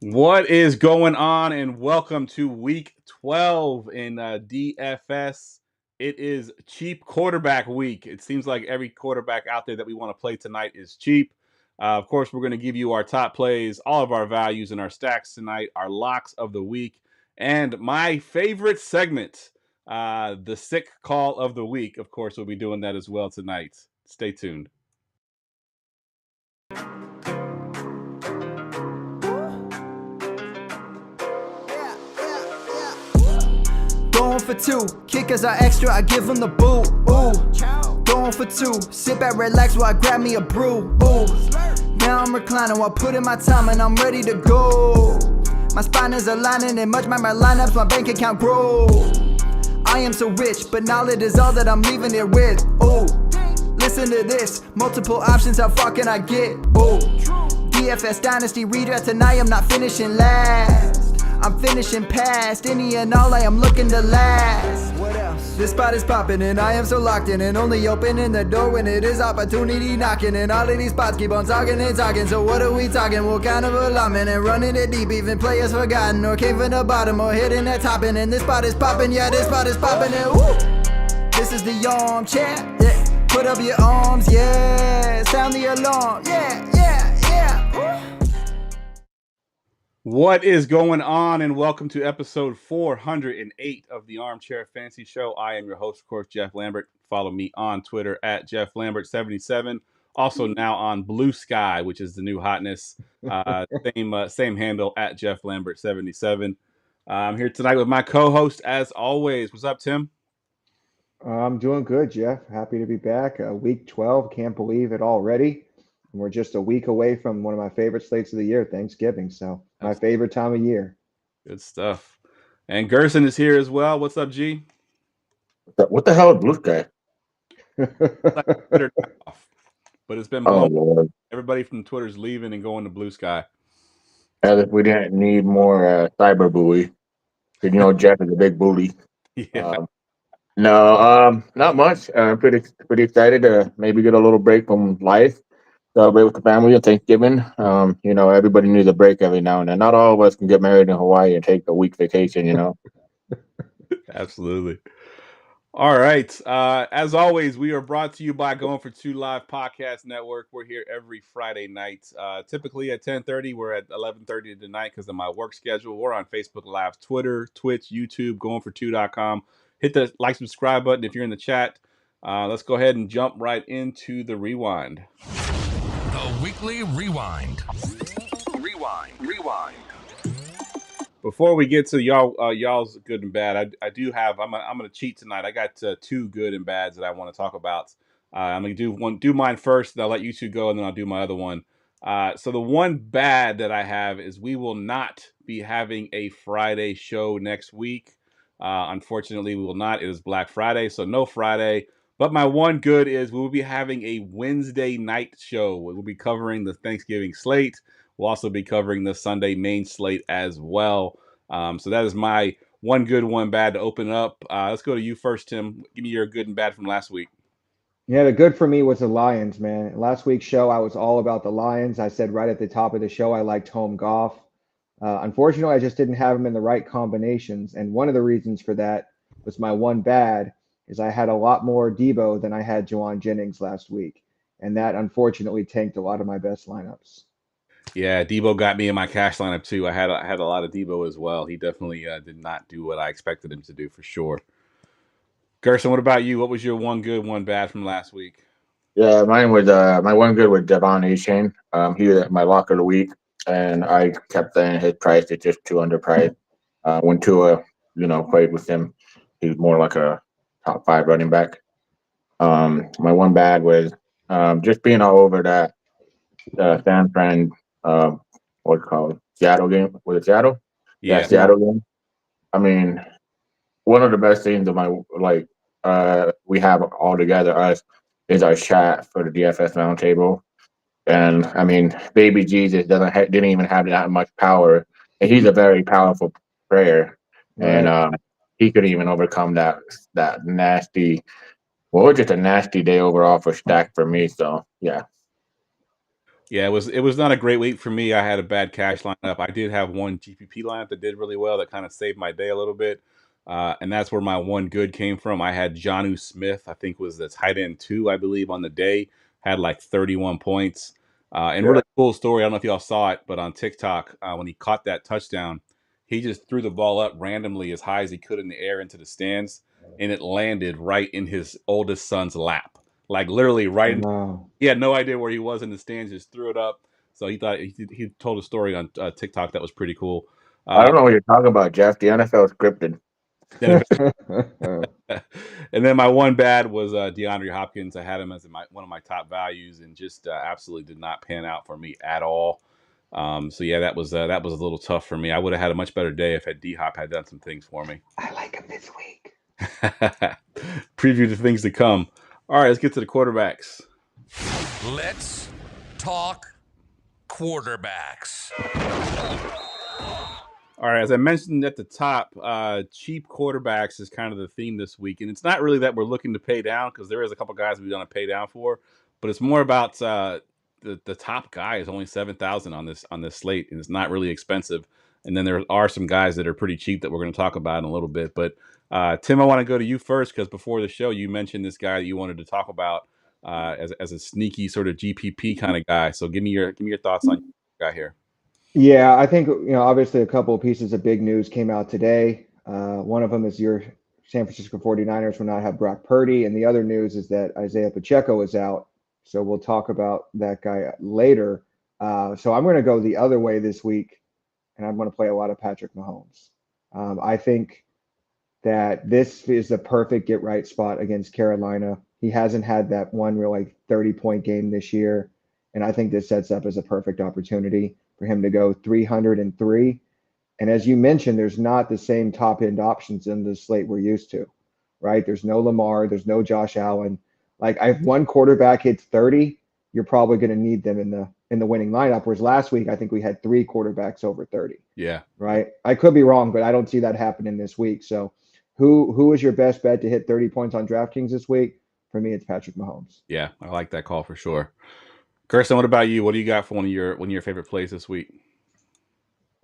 What is going on? And welcome to week 12 in DFS. It is cheap quarterback week. It seems like every quarterback out there that we want to play tonight is cheap. Of course, we're going to give you our top plays, all of our values, and our stacks tonight, our locks of the week, and my favorite segment, the sick call of the week. Of course, we'll be doing that as well tonight. Stay tuned. Going for two, kickers are extra, I give them the boot. Ooh, going for two, sit back, relax while I grab me a brew. Ooh, now I'm reclining while putting my time and I'm ready to go. My spine is aligning and much my lineups, my bank account grow. I am so rich, but knowledge is all that I'm leaving it with. Ooh, listen to this, multiple options, how far can I get? Ooh, DFS Dynasty redraft tonight, I'm not finishing last. I'm finishing past any and all, I am looking to last. What else? This spot is popping and I am so locked in and only opening the door when it is opportunity knocking. And all of these spots keep on talking and talking. So what are we talking? What kind of alignment? And running it deep, even players forgotten or came from the bottom or hitting that top end. And this spot is popping, yeah, this spot is popping. And woo! This is the armchair, yeah. Put up your arms, yeah. Sound the alarm, yeah, yeah, yeah. Woo! What is going on? And welcome to episode 408 of the Armchair Fantasy Show. I am your host, of course, Geoff Lambert. Follow me on Twitter at Geoff Lambert77. Also now on Blue Sky, which is the new hotness. Same handle at Geoff Lambert77. I'm here tonight with my co-host, as always. What's up, Tim? I'm doing good, Geoff. Happy to be back. Week 12, can't believe it already. And we're just a week away from one of my favorite slates of the year, Thanksgiving. So my favorite time of year. Good stuff. And Gerson is here as well. What's up, G? What the hell is Blue Sky? Twitter off, but it's been Oh, blown. Lord. Everybody from Twitter's leaving and going to Blue Sky. As if we didn't need more cyber bully. Because, Jeff is a big bully. Yeah. Not much. Pretty excited to maybe get a little break from life. Celebrate with the family on Thanksgiving. Everybody needs a break every now and then. Not all of us can get married in Hawaii and take a week vacation, Absolutely. All right. As always, we are brought to you by GoingFor2 Live Podcast Network. We're here every Friday night, typically at 10:30. We're at 11:30 tonight because of my work schedule. We're on Facebook Live, Twitter, Twitch, YouTube, GoingFor2.com. Hit the like, subscribe button if you're in the chat. Let's go ahead and jump right into the rewind. The Weekly Rewind. Rewind. Before we get to y'all's good and bad, I do have. I'm gonna cheat tonight. I got two good and bads that I want to talk about. I'm gonna do mine first, and I'll let you two go, and then I'll do my other one. So the one bad that I have is we will not be having a Friday show next week. Unfortunately, we will not. It is Black Friday, so no Friday. But my one good is we will be having a Wednesday night show. We'll be covering the Thanksgiving slate. We'll also be covering the Sunday main slate as well. So that is my one good, one bad to open up. Let's go to you first, Tim. Give me your good and bad from last week. Yeah, the good for me was the Lions, man. Last week's show, I was all about the Lions. I said right at the top of the show, I liked home golf. Unfortunately, I just didn't have them in the right combinations. And one of the reasons for that was my one bad is I had a lot more Debo than I had Juwan Jennings last week. And that unfortunately tanked a lot of my best lineups. Yeah, Debo got me in my cash lineup too. I had a lot of Debo as well. He definitely did not do what I expected him to do for sure. Gerson, what about you? What was your one good, one bad from last week? Yeah, mine was my one good was Devon Achane. He was my lock of the week, and I kept saying his price is just too underpriced. When Tua, played with him, he was more like a top 5 running back. My one bad was just being all over that San Fran, what's it called, Seattle game. Was it Seattle? Yeah. Seattle game. I mean, one of the best things of we have all together us is our chat for the DFS roundtable, and I mean, Baby Jesus didn't even have that much power, and he's a very powerful player, Right. and he couldn't even overcome that nasty. Well, it was just a nasty day overall for Stack for me. So yeah. Yeah, it was not a great week for me. I had a bad cash lineup. I did have one GPP lineup that did really well that kind of saved my day a little bit. And that's where my one good came from. I had Jonnu Smith, I think was the tight end 2, I believe, on the day, had like 31 points. And Yeah. really cool story. I don't know if y'all saw it, but on TikTok, when he caught that touchdown, he just threw the ball up randomly as high as he could in the air into the stands, and it landed right in his oldest son's lap. Like literally right in, Wow. he had no idea where he was in the stands, just threw it up. So he thought he told a story on TikTok that was pretty cool. I don't know what you're talking about, Geoff. The NFL is scripted. Then and then my one bad was DeAndre Hopkins. I had him as one of my top values, and just absolutely did not pan out for me at all. So yeah, that was a little tough for me. I would have had a much better day if D Hop had done some things for me. I like him this week. Preview the things to come. All right, let's get to the quarterbacks. Let's talk quarterbacks. All right, as I mentioned at the top, cheap quarterbacks is kind of the theme this week, and it's not really that we're looking to pay down because there is a couple guys we want to pay down for, but it's more about the top guy is only 7,000 on this slate, and it's not really expensive. And then there are some guys that are pretty cheap that we're going to talk about in a little bit. But Tim, I want to go to you first because before the show you mentioned this guy that you wanted to talk about as a sneaky sort of GPP kind of guy. So give me your thoughts on your guy here. Yeah, I think, obviously a couple of pieces of big news came out today. One of them is your San Francisco 49ers will not have Brock Purdy. And the other news is that Isaiah Pacheco is out. So we'll talk about that guy later. So I'm going to go the other way this week, and I'm going to play a lot of Patrick Mahomes. I think that this is the perfect get-right spot against Carolina. He hasn't had that one real 30-point game this year. And I think this sets up as a perfect opportunity for him to go 303. And as you mentioned, there's not the same top end options in the slate we're used to, right? There's no Lamar, there's no Josh Allen. If one quarterback hits 30, you're probably going to need them in the winning lineup. Whereas last week, I think we had 3 quarterbacks over 30. Yeah. Right. I could be wrong, but I don't see that happening this week. So who is your best bet to hit 30 points on DraftKings this week? For me, it's Patrick Mahomes. Yeah, I like that call for sure. Gerson, what about you? What do you got for one of your favorite plays this week?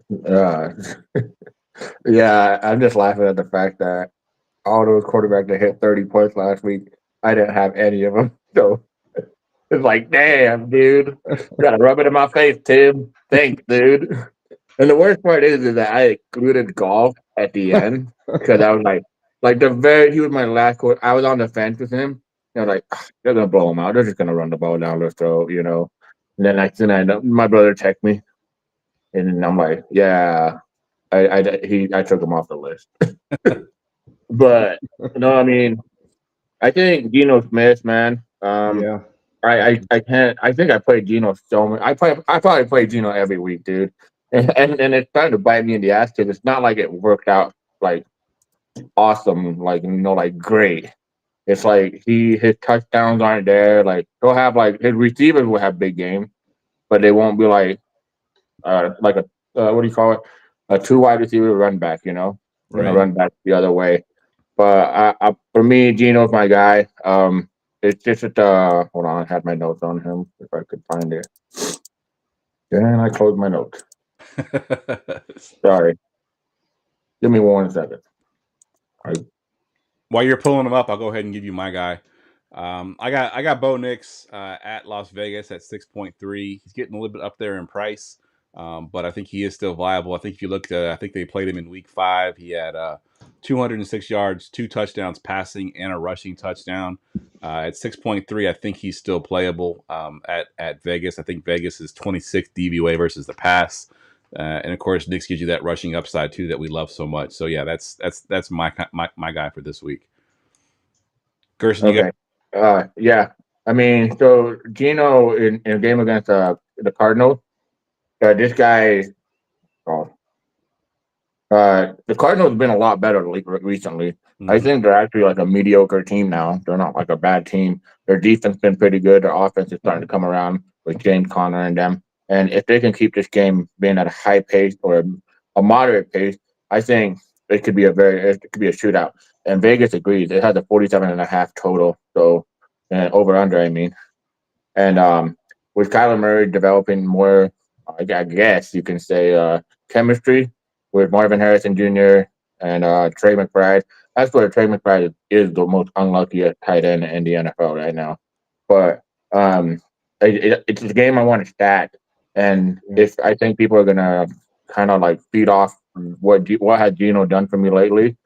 Yeah, I'm just laughing at the fact that all those quarterbacks that hit 30 points last week, I didn't have any of them. So it's like, damn, dude, you gotta rub it in my face, Tim. Thanks, dude. And the worst part is that I included golf at the end because I was he was my last quarter. I was on the fence with him. I was like, they're gonna blow him out. They're just gonna run the ball down their throat, And then next thing I know, my brother texted me, and I'm like, yeah, I took him off the list. But no, I mean, I think Geno Smith, man. Yeah. I can't. I think I played Geno so much. I probably play Geno every week, dude. And it's starting to bite me in the ass because it's not like it worked out awesome, great. It's like his touchdowns aren't there. He'll have his receivers will have big games, but they won't be what do you call it? A 2 wide receiver run back, Right. And a run back the other way. But for me, Geno's my guy. It's just hold on, I had my notes on him if I could find it. And I closed my notes. Sorry. Give me 1 second. While you're pulling them up, I'll go ahead and give you my guy. I got Bo Nix at Las Vegas at 6.3. He's getting a little bit up there in price, but I think he is still viable. I think if you look at, I think they played him in week 5. He had 206 yards, 2 touchdowns passing, and a rushing touchdown. At 6.3, I think he's still playable at Vegas. I think Vegas is 26 DVOA versus the pass. And of course, Nix gives you that rushing upside too that we love so much. So yeah, that's my guy for this week. Gerson, okay. Yeah. I mean, so Geno in a game against the Cardinals, this guy. The Cardinals have been a lot better recently. Mm-hmm. I think they're actually a mediocre team now. They're not a bad team. Their defense has been pretty good. Their offense is starting to come around with James Conner and them. And if they can keep this game being at a high pace or a moderate pace, I think it could be a shootout. And Vegas agrees. It has a 47.5 total. So over under, I mean. And with Kyler Murray developing more, I guess you can say, chemistry with Marvin Harrison Jr. and Trey McBride. That's where Trey McBride is the most unlucky tight end in the NFL right now. But it's a game I want to stack, and if I think people are gonna kind of like feed off what has Geno done for me lately,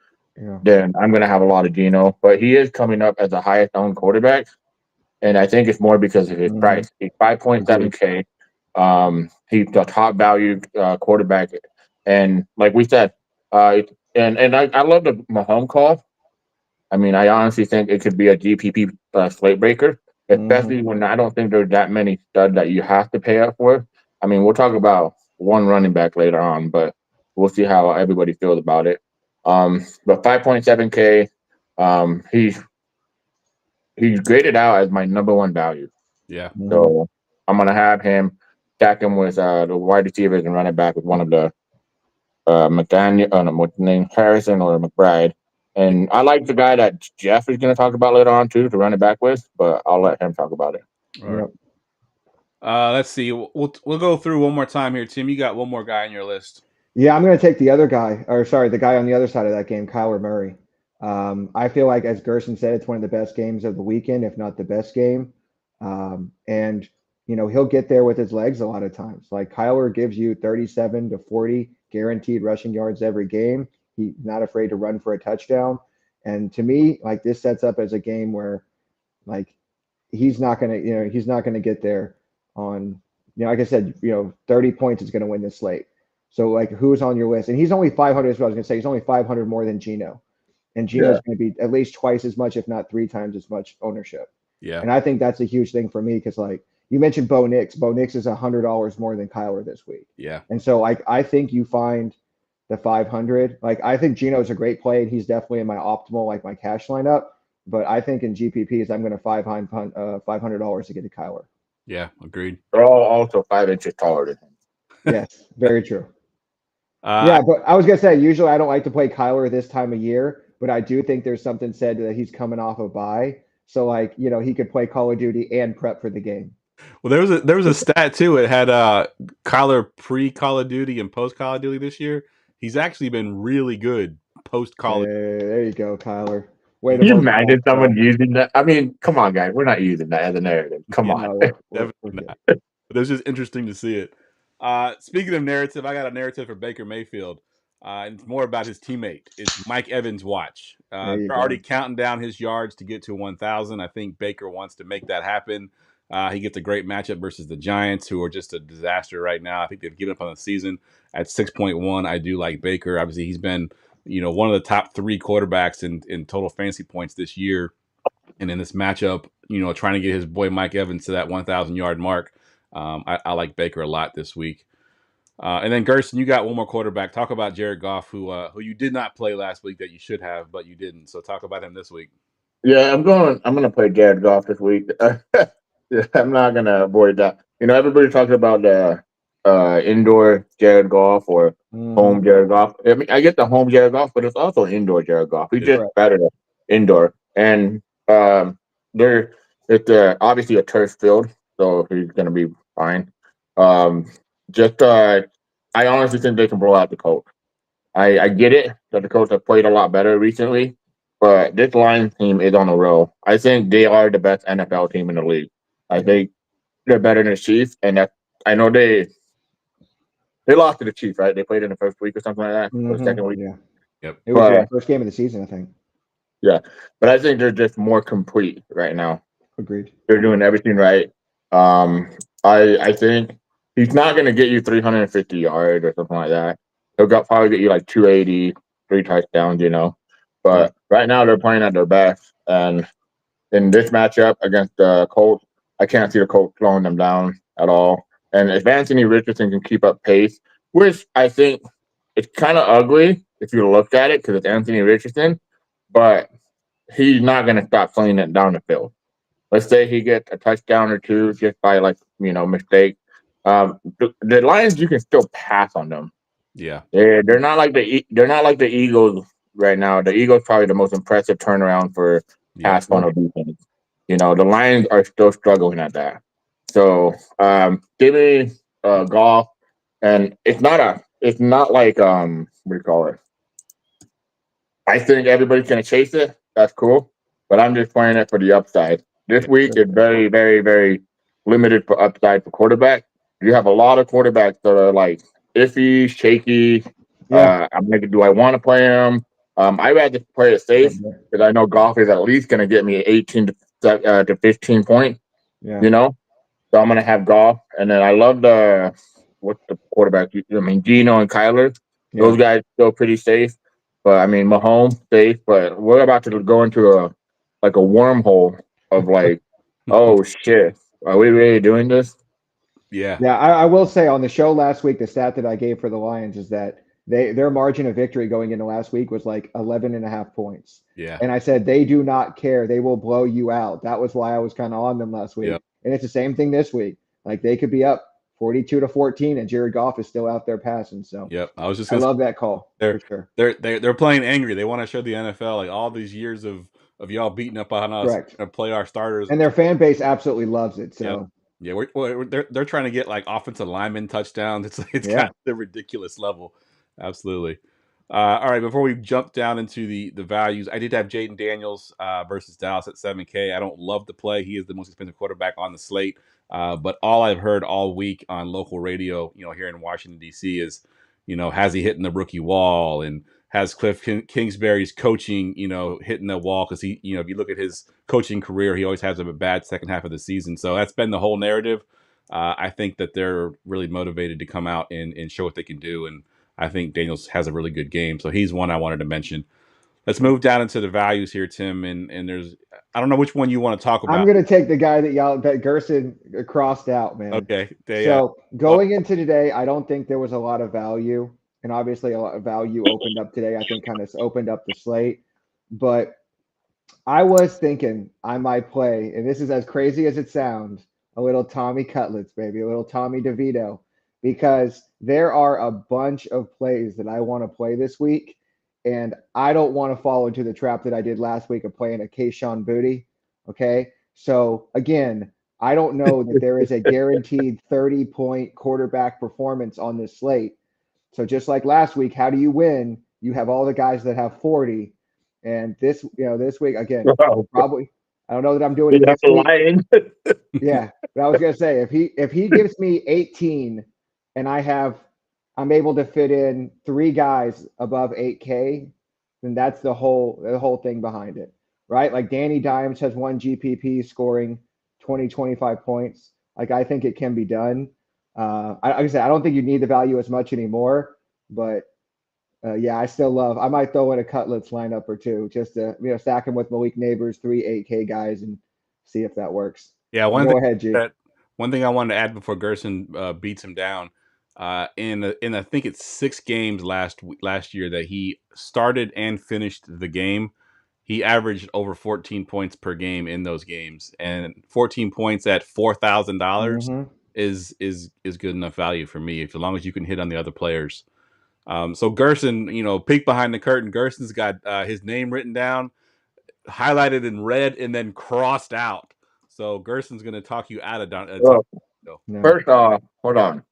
then I'm gonna have a lot of Geno. But he is coming up as the highest owned quarterback, and I think it's more because of his price. He's 5.7K. He's the top value quarterback, and like we said, and I love the Mahomes call. I mean, I honestly think it could be a GPP slate breaker, especially when I don't think there's that many studs that you have to pay up for. I mean, we'll talk about one running back later on, but we'll see how everybody feels about it. But 5.7K, he's graded out as my number one value. Yeah. So I'm gonna have him stack him with the wide receivers and running back with one of the McDaniel, what's the name, Harrison or McBride. And I like the guy that Geoff is going to talk about later on too to run it back with, but I'll let him talk about it. All right. Let's see. We'll go through one more time here, Tim. You got one more guy on your list. Yeah, I'm going to take the other guy, the guy on the other side of that game, Kyler Murray. I feel like, as Gerson said, it's one of the best games of the weekend, if not the best game. And he'll get there with his legs a lot of times. Like, Kyler gives you 37 to 40 guaranteed rushing yards every game. He's not afraid to run for a touchdown. And to me, like, this sets up as a game where, like, he's not going to get there on, like I said, 30 points is going to win this slate. So, like, who's on your list? And he's only 500, is what I was going to say. He's only 500 more than Geno. And Geno's going to be at least twice as much, if not 3 times as much ownership. Yeah. And I think that's a huge thing for me because, like, you mentioned Bo Nix. Bo Nix is $100 more than Kyler this week. Yeah. And so, like, I think you find the 500. Like, I think Geno's a great play, and he's definitely in my optimal, like, my cash lineup. But I think in GPPs, I'm going to $500 to get to Kyler. Yeah, agreed. They're all also 5 inches taller than him. Yes, very true. Yeah, but I was going to say, usually I don't like to play Kyler this time of year, but I do think there's something said that he's coming off a bye. So, like, he could play Call of Duty and prep for the game. Well, there was a stat too. It had Kyler pre-Call of Duty and post-Call of Duty this year. He's actually been really good post-Call of Duty. There you go, Kyler. Can you imagine someone using that? I mean, come on, guys. We're not using that as a narrative. Come on. Definitely not. But it's just interesting to see it. Speaking of narrative, I got a narrative for Baker Mayfield. It's more about his teammate. It's Mike Evans' watch. They're already counting down his yards to get to 1,000. I think Baker wants to make that happen. He gets a great matchup versus the Giants, who are just a disaster right now. I think they've given up on the season at 6.1. I do like Baker. Obviously, he's been one of the top 3 quarterbacks in total fantasy points this year. And in this matchup, trying to get his boy Mike Evans to that 1,000-yard mark, I like Baker a lot this week. And then Gerson, you got one more quarterback. Talk about Jared Goff, who you did not play last week that you should have, but you didn't. So talk about him this week. Yeah, I'm gonna play Jared Goff this week. I'm not gonna avoid that. Everybody talks about the indoor Jared Goff or home Jared Goff. I mean, I get the home Jared Goff, but it's also indoor Jared Goff. He's just better than indoor. And it's obviously a turf field, so he's gonna be fine. I honestly think they can blow out the Colts. I get it that the Colts have played a lot better recently, but this Lions team is on a roll. I think they are the best NFL team in the league. I think they're better than the Chiefs, and I know they lost to the Chiefs, right? They played in the first week or something like that, or the second week. Yeah. Yep. It was the first game of the season, I think. Yeah, but I think they're just more complete right now. Agreed. They're doing everything right. I think he's not going to get you 350 yards or something like that. He'll probably get you like 280, 3 touchdowns, But right now they're playing at their best. And in this matchup against the Colts, I can't see the Colts slowing them down at all. And if Anthony Richardson can keep up pace, which I think it's kind of ugly if you look at it because it's Anthony Richardson, but he's not going to stop playing it down the field. Let's say he gets a touchdown or 2 just by mistake. The Lions, you can still pass on them. Yeah, they're not like the Eagles right now. The Eagles probably the most impressive turnaround for pass funnel defense. The Lions are still struggling at that. So give me Goff, and it's not like what do you call it? I think everybody's gonna chase it. That's cool, but I'm just playing it for the upside. This week is very, very, very limited for upside for quarterback. You have a lot of quarterbacks that are like iffy, shaky. Yeah. I'm like, do I want to play him? I rather play it safe because I know Goff is at least going to get me 18 to 15 points. Yeah. You know, so I'm going to have Goff, and then I love what's the quarterback? I mean, Gino and Kyler. Those guys still pretty safe, but I mean, Mahomes safe. But we're about to go into a wormhole of like, oh shit, are we really doing this? Yeah. Yeah, I will say on the show last week, the stat that I gave for the Lions is that their margin of victory going into last week was like 11.5 points. Yeah. And I said, they do not care. They will blow you out. That was why I was kind of on them last week. Yep. And it's the same thing this week. Like they could be up 42-14 and Jared Goff is still out there passing. So Yep. I was just I gonna love that call for sure. They're playing angry. They want to show the NFL like all these years of y'all beating up on us Correct. and play our starters. And their fan base absolutely loves it. So yeah, they're trying to get like offensive lineman touchdowns. It's kind of the ridiculous level. Absolutely. All right, before we jump down into the values, I did have Jaden Daniels versus Dallas at 7K. I don't love the play. He is the most expensive quarterback on the slate. But all I've heard all week on local radio, here in Washington, D.C. is, has he hitting the rookie wall, and has Cliff Kingsbury's coaching, hitting the wall, because he, if you look at his coaching career, he always has a bad second half of the season. So that's been the whole narrative. I think that they're really motivated to come out and show what they can do. And I think Daniels has a really good game. So he's one I wanted to mention. Let's move down into the values here, Tim. And there's, I don't know which one you want to talk about. I'm going to take the guy that Gerson crossed out, man. Okay. Going into today, I don't think there was a lot of value. And obviously a lot of value opened up today. I think kind of opened up the slate. But I was thinking I might play, and this is as crazy as it sounds, a little Tommy Cutlets, baby, a little Tommy DeVito, because there are a bunch of plays that I want to play this week. And I don't want to fall into the trap that I did last week of playing a Kayshon Boutte. Okay. So again, I don't know that there is a guaranteed 30-point quarterback performance on this slate. So just like last week, how do you win? You have all the guys that have 40. And this week, again, probably, I don't know that I'm doing it this week. Yeah. But I was going to say, if he gives me 18 and I'm able to fit in 3 guys above 8K, then that's the whole thing behind it, right? Like Danny Dimes has 1 GPP scoring 20-25 points. Like I think it can be done. Like I said, I don't think you need the value as much anymore, but yeah, I might throw in a Cutlets lineup or two just to stack him with Malik Neighbors, 3 8K guys, and see if that works. Yeah, go ahead, G. One thing I wanted to add before Gerson beats him down. In I think it's 6 games last year that he started and finished the game, he averaged over 14 points per game in those games, and 14 points at $4,000 is good enough value for me, as long as you can hit on the other players. So Gerson, peek behind the curtain. Gerson's got his name written down, highlighted in red, and then crossed out. So Gerson's going to talk you out of First off, hold on.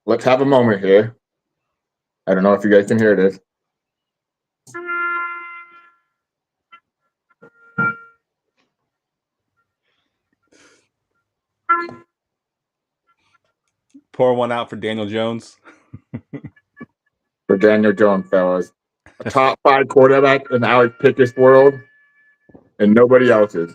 Let's have a moment here. I don't know if you guys can hear this. Pour one out for Daniel Jones. For Daniel Jones, fellas. A top 5 quarterback in Alex Pickett's world, and nobody else's.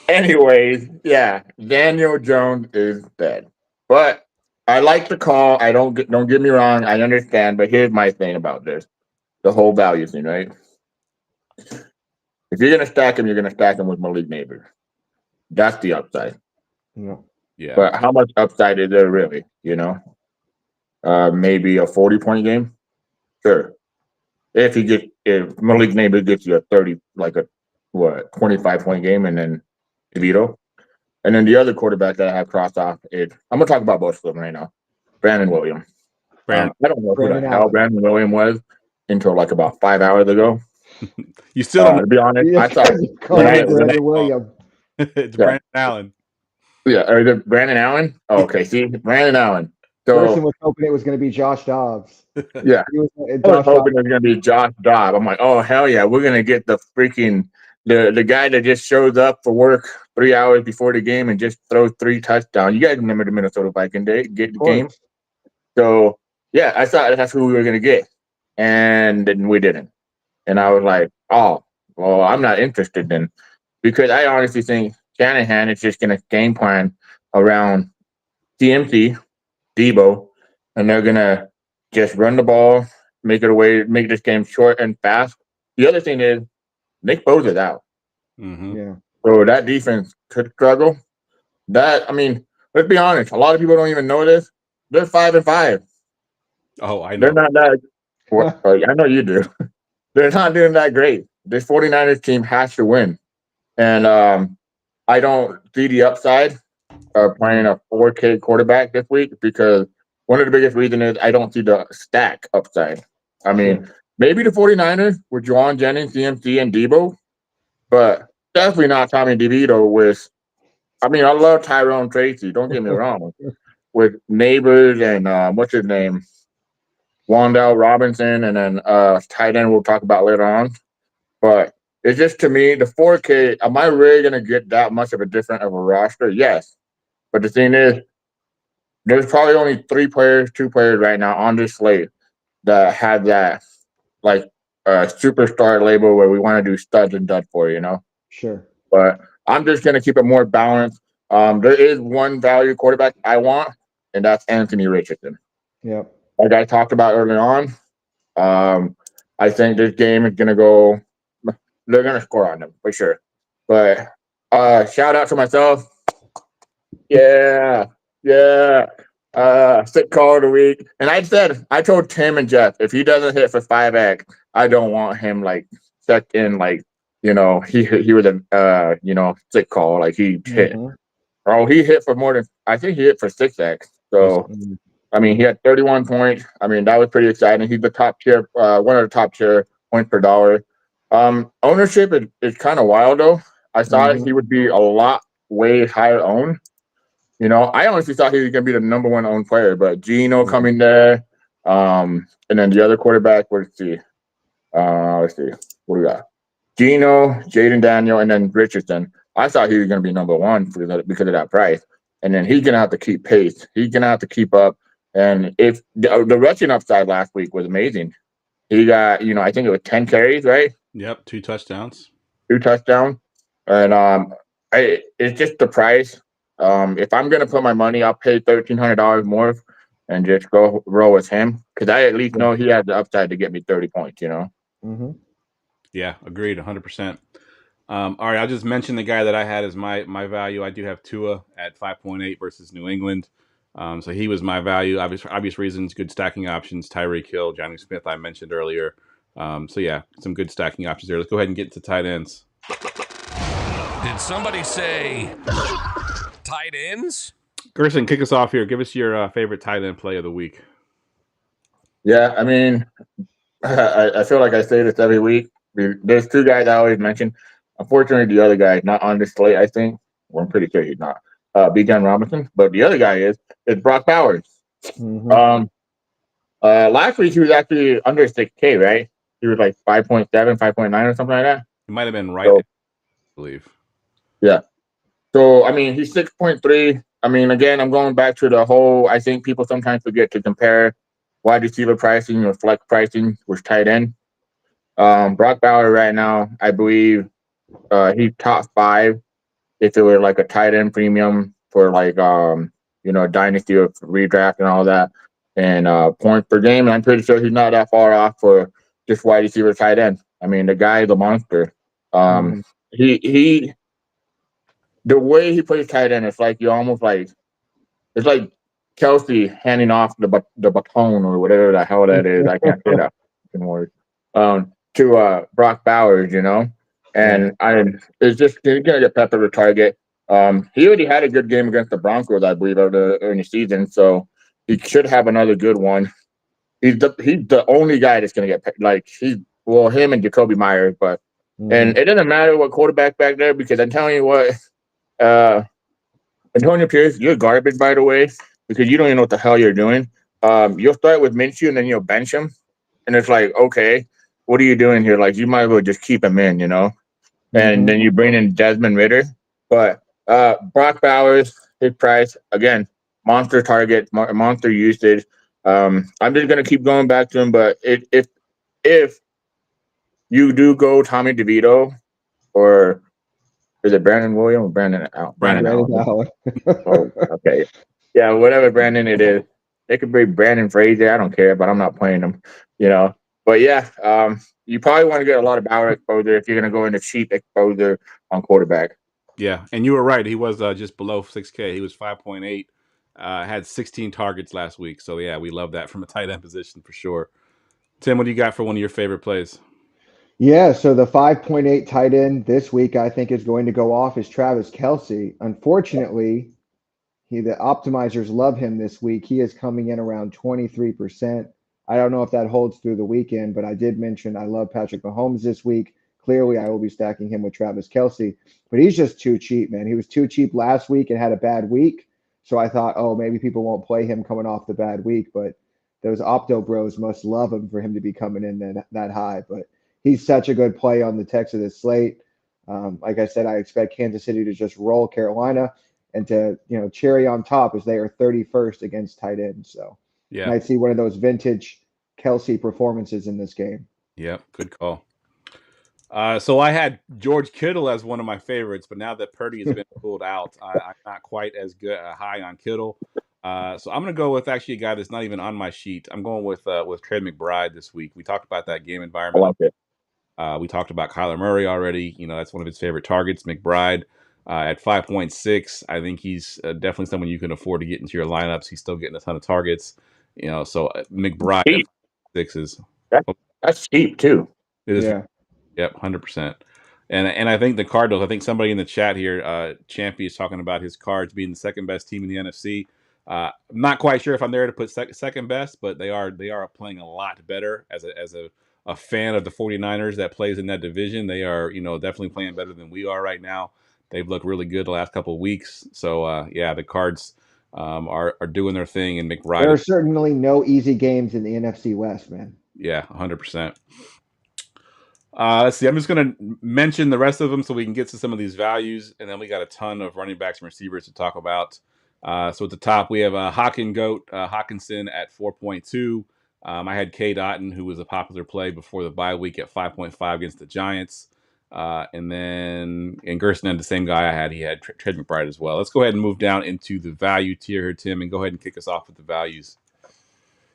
Anyways, yeah, Daniel Jones is dead. But I like the call. I don't get me wrong. I understand, but here's my thing about this: the whole value thing, right? If you're gonna stack him, you're gonna stack him with Malik Neighbors. That's the upside. Yeah. But how much upside is there really? Maybe a 40-point game. Sure. If Malik Neighbors gets you a 30, like a 25-point game, and then DeVito. And then the other quarterback that I have crossed off is, I'm going to talk about both of them right now. Brandon Williams. I don't know who the hell Brandon Williams was until like about 5 hours ago. You still don't to be honest, I thought Brandon Williams. It's Yeah. Brandon Allen. Yeah, or the Brandon Allen. Oh, okay, see, Brandon Allen. Gerson So was hoping it was going to be Josh Dobbs. yeah, He was, I was Josh hoping Dobbs. it was gonna be Josh Dobb. I'm like, oh hell yeah, we're gonna get the freaking the guy that just shows up for work 3 hours before the game and just throws 3 touchdowns. You guys remember the Minnesota Viking day get Of the game? course. So yeah, I thought that's who we were gonna get, and then we didn't. And I was like, oh, well, I'm not interested then, because I honestly think Shanahan is just gonna game plan around CMC, Debo, and they're gonna just run the ball, make this game short and fast. The other thing is Nick Bosa's out, Mm-hmm. Yeah. so that defense could struggle. That I mean, let's be honest, a lot of people don't even know this. They're 5-5. Oh, I They're know. not that. I know you do. They're not doing that great. This 49ers team has to win, and I don't see the upside playing a 4K quarterback this week, because one of the biggest reasons is I don't see the stack upside. I mean, Sure. maybe the 49ers with Juwan Jennings, CMC, and Debo, but definitely not Tommy DeVito with, I mean, I love Tyrone Tracy, don't get me wrong, with Neighbors and what's his name? Wandell Robinson, and then tight end we'll talk about later on. But it's just, to me, the 4K, am I really going to get that much of a different of a roster? Yes. But the thing is, there's probably only 2 players right now on this slate that have that, like, superstar label where we want to do studs and duds for, you know? Sure. But I'm just going to keep it more balanced. There is one value quarterback I want, and that's Anthony Richardson. Yep. Like I talked about early on, I think this game is going to go, they're going to score on them for sure. But shout out to myself. Yeah. Yeah. Sick call of the week. And I told Tim and Geoff, if he doesn't hit for 5X, I don't want him like stuck in, like, he was a sick call. Like he hit. Mm-hmm. Oh, he hit for more than, I think he hit for 6X. So I mean, he had 31 points. I mean, that was pretty exciting. He's the top tier, one of the top tier points per dollar. Ownership is kind of wild though. I thought Mm-hmm. he would be a lot way higher owned. I honestly thought he was going to be the number one owned player, but Geno coming there, and then the other quarterback. Let's see, what do we got? Geno, Jaden Daniel, and then Richardson. I thought he was going to be number one because of that price, and then he's going to have to keep pace. He's going to have to keep up. And if the rushing upside last week was amazing, he got, I think it was 10 carries, right? Yep, 2 touchdowns. 2 touchdowns, and it's just the price. If I'm gonna put my money, I'll pay $1,300 more and just go roll with him, because I at least know he has the upside to get me 30 points. Mm-hmm. Yeah, agreed, 100%. All right, I'll just mention the guy that I had as my value. I do have Tua at 5.8 versus New England. So he was my value. Obvious reasons, good stacking options. Tyreek Hill, Johnny Smith, I mentioned earlier. So yeah, some good stacking options there. Let's go ahead and get to tight ends. Did somebody say tight ends? Gerson, kick us off here. Give us your favorite tight end play of the week. Yeah, I mean, I feel like I say this every week. There's 2 guys I always mention. Unfortunately, the other guy is not on this slate, I think. Well, I'm pretty sure he's not. Bijan Robinson. But the other guy is Brock Bowers. Mm-hmm. Last week he was actually under 6K, right? He was like 5.7, 5.9 or something like that. It might have been right, So, I believe. Yeah. So, I mean, he's 6.3. I mean, again, I'm going back to the whole, I think people sometimes forget to compare wide receiver pricing or flex pricing with tight end. Brock Bauer right now, I believe he's top 5 if it were like a tight end premium for like, dynasty or redraft and all that, and points per game. And I'm pretty sure he's not that far off for just wide receiver tight end. I mean, the guy is a monster. He the way he plays tight end, it's like you almost like, it's like Kelsey handing off the baton or whatever the hell that is. I can't say that word. To Brock Bowers, and it's just he's gonna get Pepper to target. He already had a good game against the Broncos, I believe, in the season, so he should have another good one. He's the only guy that's gonna get him and Jacoby Myers, but and it doesn't matter what quarterback back there, because I'm telling you what, Antonio Pierce, you're garbage, by the way, because you don't even know what the hell you're doing. You'll start with Minshew and then you'll bench him, and it's like, okay, what are you doing here? Like, you might as well just keep him in, and then you bring in Desmond Ridder. But Brock Bowers, his price again, monster target, monster usage. I'm just gonna keep going back to him. But if you do go Tommy DeVito, or is it Brandon Williams or Brandon Allen? Brandon Allen. Oh, okay. Yeah, whatever Brandon it is. It could be Brandon Fraser. I don't care, but I'm not playing him. But yeah, you probably want to get a lot of Bauer exposure if you're going to go into cheap exposure on quarterback. Yeah, and you were right. He was just below 6K. He was 5.8. Had 16 targets last week. So, yeah, we love that from a tight end position for sure. Tim, what do you got for one of your favorite plays? Yeah, so the 5.8 tight end this week, I think, is going to go off is Travis Kelce. Unfortunately, the optimizers love him this week. He is coming in around 23%. I don't know if that holds through the weekend, but I did mention I love Patrick Mahomes this week. Clearly, I will be stacking him with Travis Kelce, but he's just too cheap, man. He was too cheap last week and had a bad week. So I thought, oh, maybe people won't play him coming off the bad week, but those Opto bros must love him for him to be coming in that high. But he's such a good play on the text of this slate. Like I said, I expect Kansas City to just roll Carolina and to, cherry on top as they are 31st against tight ends. So Yeah, might see one of those vintage Kelce performances in this game. Yep, good call. So I had George Kittle as one of my favorites, but now that Purdy has been pulled out, I'm not quite as good high on Kittle. So I'm going to go with actually a guy that's not even on my sheet. I'm going with Trey McBride this week. We talked about that game I environment. like it. We talked about Kyler Murray already. That's one of his favorite targets, McBride. At 5.6, I think he's definitely someone you can afford to get into your lineups. He's still getting a ton of targets. So McBride at Cheap. 6 is That's cheap too. it is. Yeah. Yep, 100%. And I think the Cardinals. I think somebody in the chat here, Champy, is talking about his Cards being the second best team in the NFC. I'm not quite sure if I'm there to put second best, but they are playing a lot better as a fan of the 49ers that plays in that division. They are definitely playing better than we are right now. They've looked really good the last couple of weeks. So yeah, the Cards are doing their thing, and McBride. There are certainly no easy games in the NFC West, man. Yeah, 100%. Let's see. I'm just going to mention the rest of them so we can get to some of these values, and then we got a ton of running backs and receivers to talk about. So at the top, we have Hawkinson at 4.2. I had K. Dotton, who was a popular play before the bye week, at 5.5 against the Giants. And Gerson had the same guy I had. He had Trey McBride as well. Let's go ahead and move down into the value tier here, Tim, and go ahead and kick us off with the values.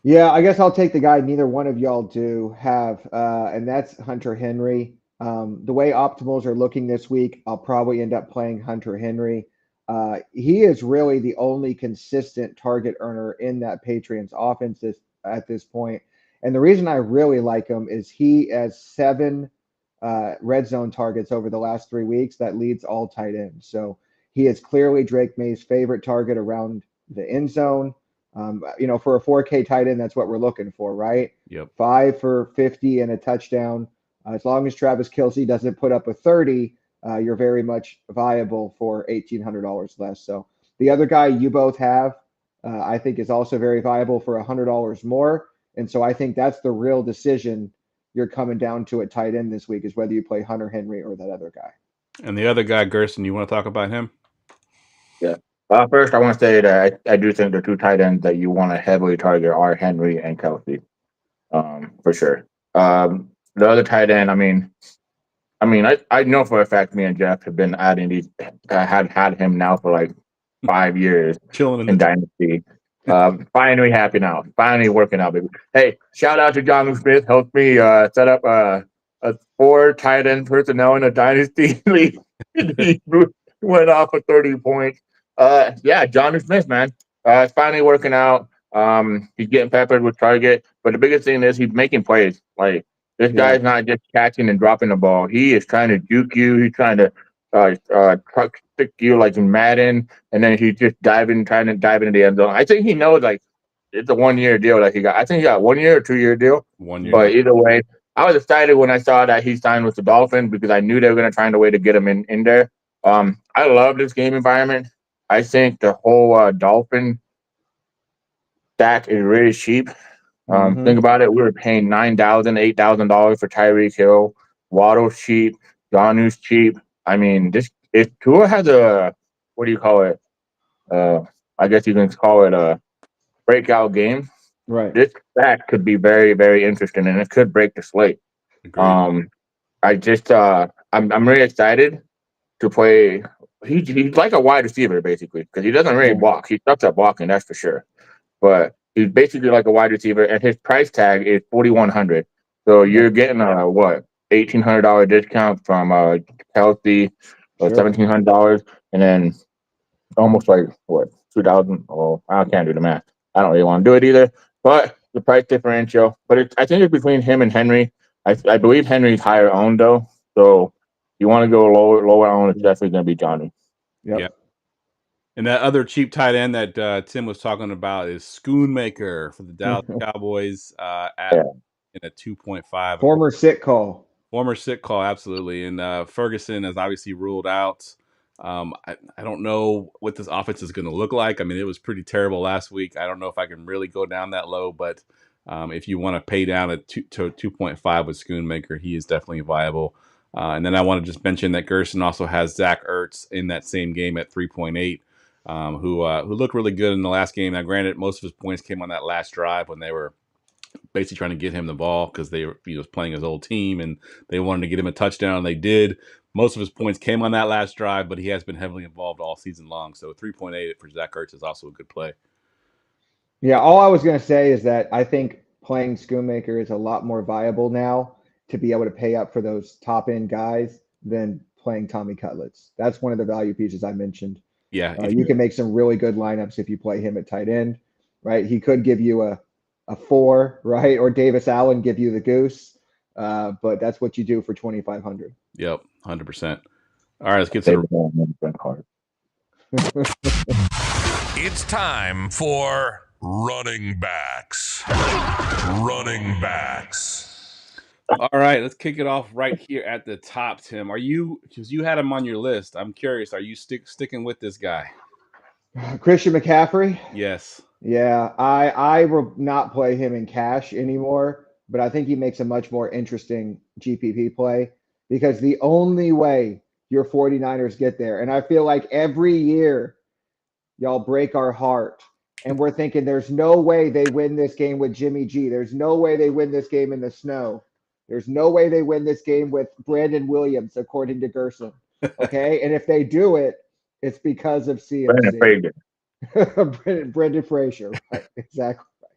Yeah, I guess I'll take the guy neither one of y'all do have, and that's Hunter Henry. The way optimals are looking this week, I'll probably end up playing Hunter Henry. He is really the only consistent target earner in that Patriots offense at this point. And the reason I really like him is he has 7 red zone targets over the last 3 weeks. That leads all tight ends. So he is clearly Drake May's favorite target around the end zone. For a 4K tight end, that's what we're looking for, right? Yep. 5 for 50 and a touchdown. As long as Travis Kelce doesn't put up a 30, you're very much viable for $1,800 less. So the other guy you both have, I think, is also very viable for $100 more. And so I think that's the real decision you're coming down to at tight end this week, is whether you play Hunter Henry or that other guy. And the other guy, Gerson, you want to talk about him? Yeah. First, I want to say that I do think the 2 tight ends that you want to heavily target are Henry and Kelce, for sure. The other tight end, I know for a fact me and Geoff have been adding these. Had him now for like 5 years, chilling in Dynasty. Finally happy now. Finally working out, baby. Hey, shout out to John Smith. Helped me set up a 4 tight end personnel in a Dynasty league. He went off for 30 points. Yeah, John Smith, man. It's finally working out. He's getting peppered with target, but the biggest thing is he's making plays. Like, this guy's not just catching and dropping the ball. He is trying to juke you. He's trying to truck stick you like in Madden, and then he's just trying to dive into the end zone. I think he knows, like, it's a 1-year deal that he got. I think he got 1 year or 2-year deal. 1 year. But either way, I was excited when I saw that he signed with the Dolphins because I knew they were going to find a way to get him in there. I love this game environment. I think the whole Dolphin stack is really cheap. Think about it. We were paying $9,000, $8,000 for Tyreek Hill. Waddle's cheap. Jonu's cheap. I mean, if Tua has a, what do you call it? I guess you can call it a breakout game. Right. This stack could be very, very interesting, and it could break the slate. Agreed. I'm really excited to play. He's like a wide receiver basically because he doesn't really Yeah. block. He sucks at blocking, that's for sure. But he's basically like a wide receiver, and his price tag is $4,100. So you're getting a $1,800 discount from Kelsey, or Sure. $1,700, and then almost like 2,000. Oh, I can't do the math. I don't really want to do it either. But the price differential. But I think it's between him and Henry. I believe Henry's higher owned though. So you want to go lower owned, it's definitely going to be Johnny. Yep. Yep. And that other cheap tight end that Tim was talking about is Schoonmaker for the Dallas Cowboys in a 2.5. Former sit call. Former sick call, absolutely. And Ferguson is obviously ruled out. I don't know what this offense is going to look like. I mean, it was pretty terrible last week. I don't know if I can really go down that low, but if you want to pay down to 2.5 with Schoonmaker, he is definitely viable. And then I want to just mention that Gerson also has Zach Ertz in that same game at 3.8, who looked really good in the last game. Now, granted, most of his points came on that last drive when they were basically trying to get him the ball because he was playing his old team and they wanted to get him a touchdown. They did. Most of his points came on that last drive, but he has been heavily involved all season long. So 3.8 for Zach Ertz is also a good play. Yeah, all I was going to say is that I think playing Schoonmaker is a lot more viable now to be able to pay up for those top end guys than playing Tommy Cutlets. That's one of the value pieces I mentioned. Yeah, You can make some really good lineups if you play him at tight end, right? He could give you a 4, right? Or Davis Allen give you the goose. But that's what you do for 2,500. Yep, 100%. All right, let's get to It's time for running backs. Running backs. All right, let's kick it off right here at the top, Tim. Because you had him on your list, I'm curious, are you sticking with this guy? Christian McCaffrey? Yes. Yeah, I will not play him in cash anymore, but I think he makes a much more interesting GPP play because the only way your 49ers get there, and I feel like every year y'all break our heart, and we're thinking there's no way they win this game with Jimmy G. There's no way they win this game in the snow. There's no way they win this game with Brandon Williams, according to Gerson. Okay, and if they do it, it's because of CMC. Brendan Fraser, right? Exactly right.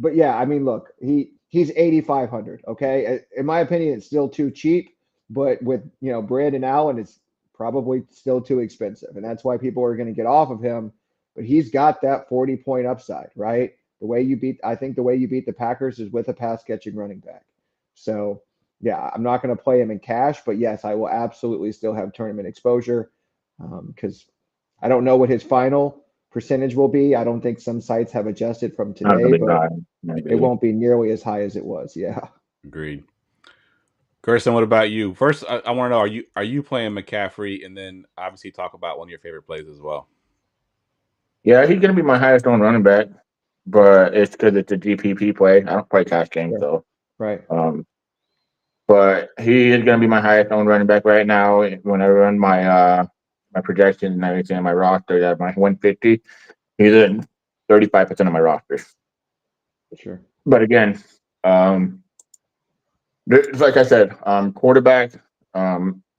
But yeah, I mean, look, he's 8,500. Okay, in my opinion, it's still too cheap. But with Brandon Allen, it's probably still too expensive, and that's why people are going to get off of him. But he's got that 40-point upside, right? I think the way you beat the Packers is with a pass catching running back. So yeah, I'm not going to play him in cash, but yes, I will absolutely still have tournament exposure because I don't know what his final percentage will be. I don't think some sites have adjusted from today, but it won't be nearly as high as it was. Yeah. Agreed. Gerson, what about you? First, I want to know, are you playing McCaffrey? And then obviously talk about one of your favorite plays as well. Yeah, he's going to be my highest owned running back, but it's because it's a GPP play. I don't play cash games, though. Right. But he is going to be my highest owned running back right now. When I run my projections and everything, my roster at my 150, he's in 35% of my roster. For sure. But again, like I said, quarterback,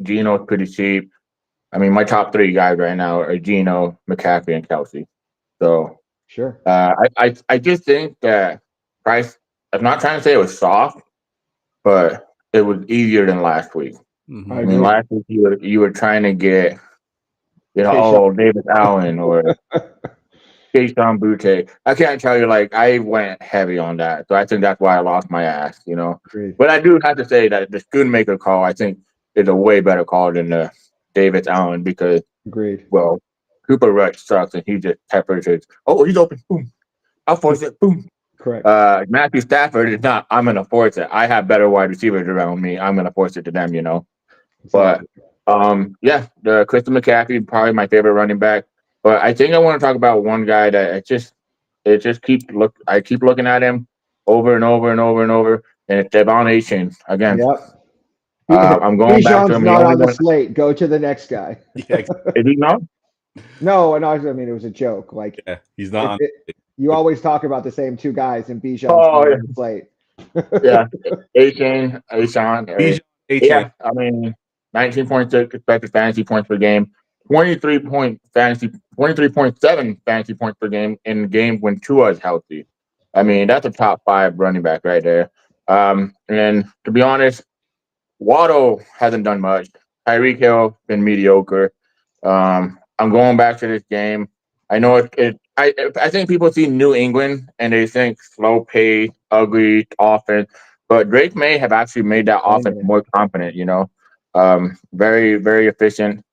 Geno is pretty cheap. I mean, my top 3 guys right now are Geno, McCaffrey, and Kelsey. So sure. I just think that price. I'm not trying to say it was soft, but it was easier than last week. Mm-hmm. I mean, last week you were trying to get, Davis Allen or Keyshawn Butte. I can't tell you, I went heavy on that. So I think that's why I lost my ass, Agreed. But I do have to say that the Schoonmaker call, I think, is a way better call than the Davis Allen because, Agreed. well, Cooper Rush sucks and he just peppers it. Oh, he's open. Boom. I'll force it. Boom. Correct. Matthew Stafford is not, I'm going to force it. I have better wide receivers around me. I'm going to force it to them, Exactly. But Yeah, the Christian McCaffrey, probably my favorite running back. But I think I want to talk about one guy that it just I keep looking at him over and over and over and over, and it's Devon Achane again. Yep. I'm going back to Bijan's him. He not only on the went. slate. Go to the next guy. Yeah, Is he not? No, and I mean it was a joke. Like yeah, he's not on. you always talk about the same two guys, and Bijan's Oh not on the slate. yeah, Achane. Bijan Achane. Yeah, I mean, 19.6 expected fantasy points per game, 23.7 fantasy points per game in games when Tua is healthy. I mean, that's a top 5 running back right there. And to be honest, Waddle hasn't done much. Tyreek Hill been mediocre. I'm going back to this game. I know I think people see New England and they think slow pace, ugly offense, but Drake May have actually made that offense more confident. Very very efficient.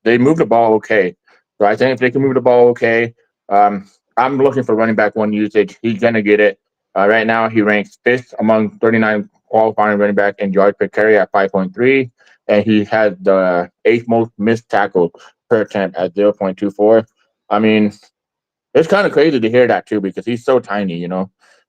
They move the ball okay, so I think if they can move the ball okay, I'm looking for running back one usage. He's gonna get it. Right now, he ranks 5th among 39 qualifying running back in yards per carry at 5.3, and he has the 8th most missed tackles per attempt at 0.24. I mean, it's kind of crazy to hear that too because he's so tiny.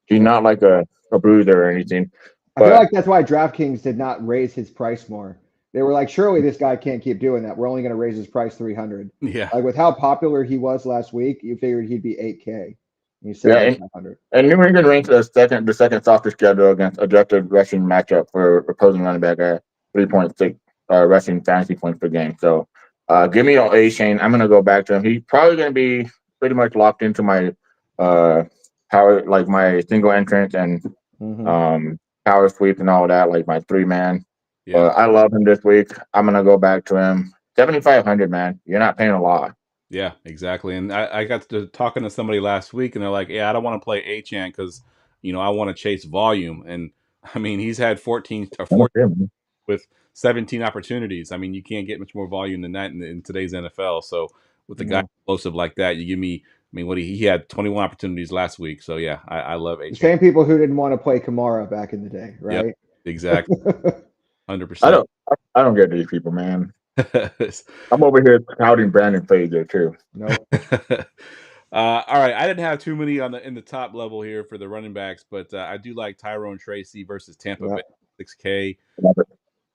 He's not like a bruiser or anything. I feel But like that's why DraftKings did not raise his price more. They were like, surely this guy can't keep doing that. We're only going to raise his price 300. Yeah, Like with how popular he was last week, you figured he'd be 8K. He's yeah, and, 7,500. and New England ranks the second softest schedule against adjusted rushing matchup for opposing running back at 3.6 rushing fantasy points per game. So give me Achane. I'm gonna go back to him. He's probably gonna be pretty much locked into my power, like my single entrance and power sweep and all that, like my 3-man. yeah, I love him this week. I'm gonna go back to him. 7,500, man. You're not paying a lot. yeah, exactly. And I got to talking to somebody last week, and they're like, "Yeah, I don't want to play Achane because I want to chase volume." And I mean, he's had 14 or 14 with 17 opportunities. I mean, you can't get much more volume than that in today's NFL. So with a guy explosive like that, you give me. I mean, what he had 21 opportunities last week. So yeah, I love The Achane. same people who didn't want to play Kamara back in the day, Yep, right? exactly, I 100%. don't get these people, man. I'm over here touting Brandon Frazier too. Nope. All right, I didn't have too many in the top level here for the running backs, but I do like Tyrone Tracy versus Tampa Bay, 6K.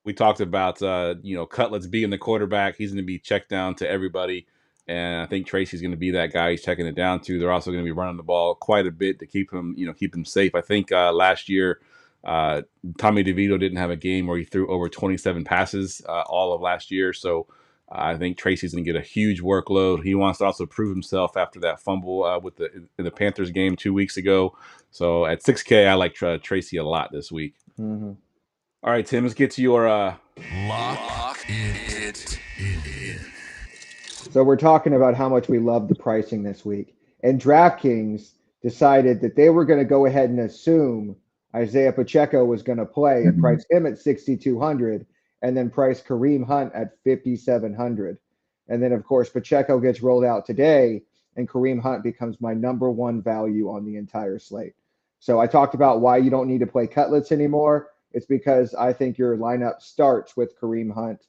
We talked about Cutlett's being the quarterback. He's going to be checked down to everybody, and I think Tracy's going to be that guy he's checking it down to. They're also going to be running the ball quite a bit to keep him safe. I think last year Tommy DeVito didn't have a game where he threw over 27 passes all of last year, so I think Tracy's going to get a huge workload. He wants to also prove himself after that fumble in the Panthers game 2 weeks ago. So at 6K, I like Tracy a lot this week. Mm-hmm. All right, Tim, let's get to your Lock it in. So we're talking about how much we love the pricing this week. And DraftKings decided that they were going to go ahead and assume Isaiah Pacheco was going to play and price him at 6,200 and then price Kareem Hunt at 5,700. And then, of course, Pacheco gets rolled out today and Kareem Hunt becomes my number one value on the entire slate. So I talked about why you don't need to play cutlets anymore. It's because I think your lineup starts with Kareem Hunt.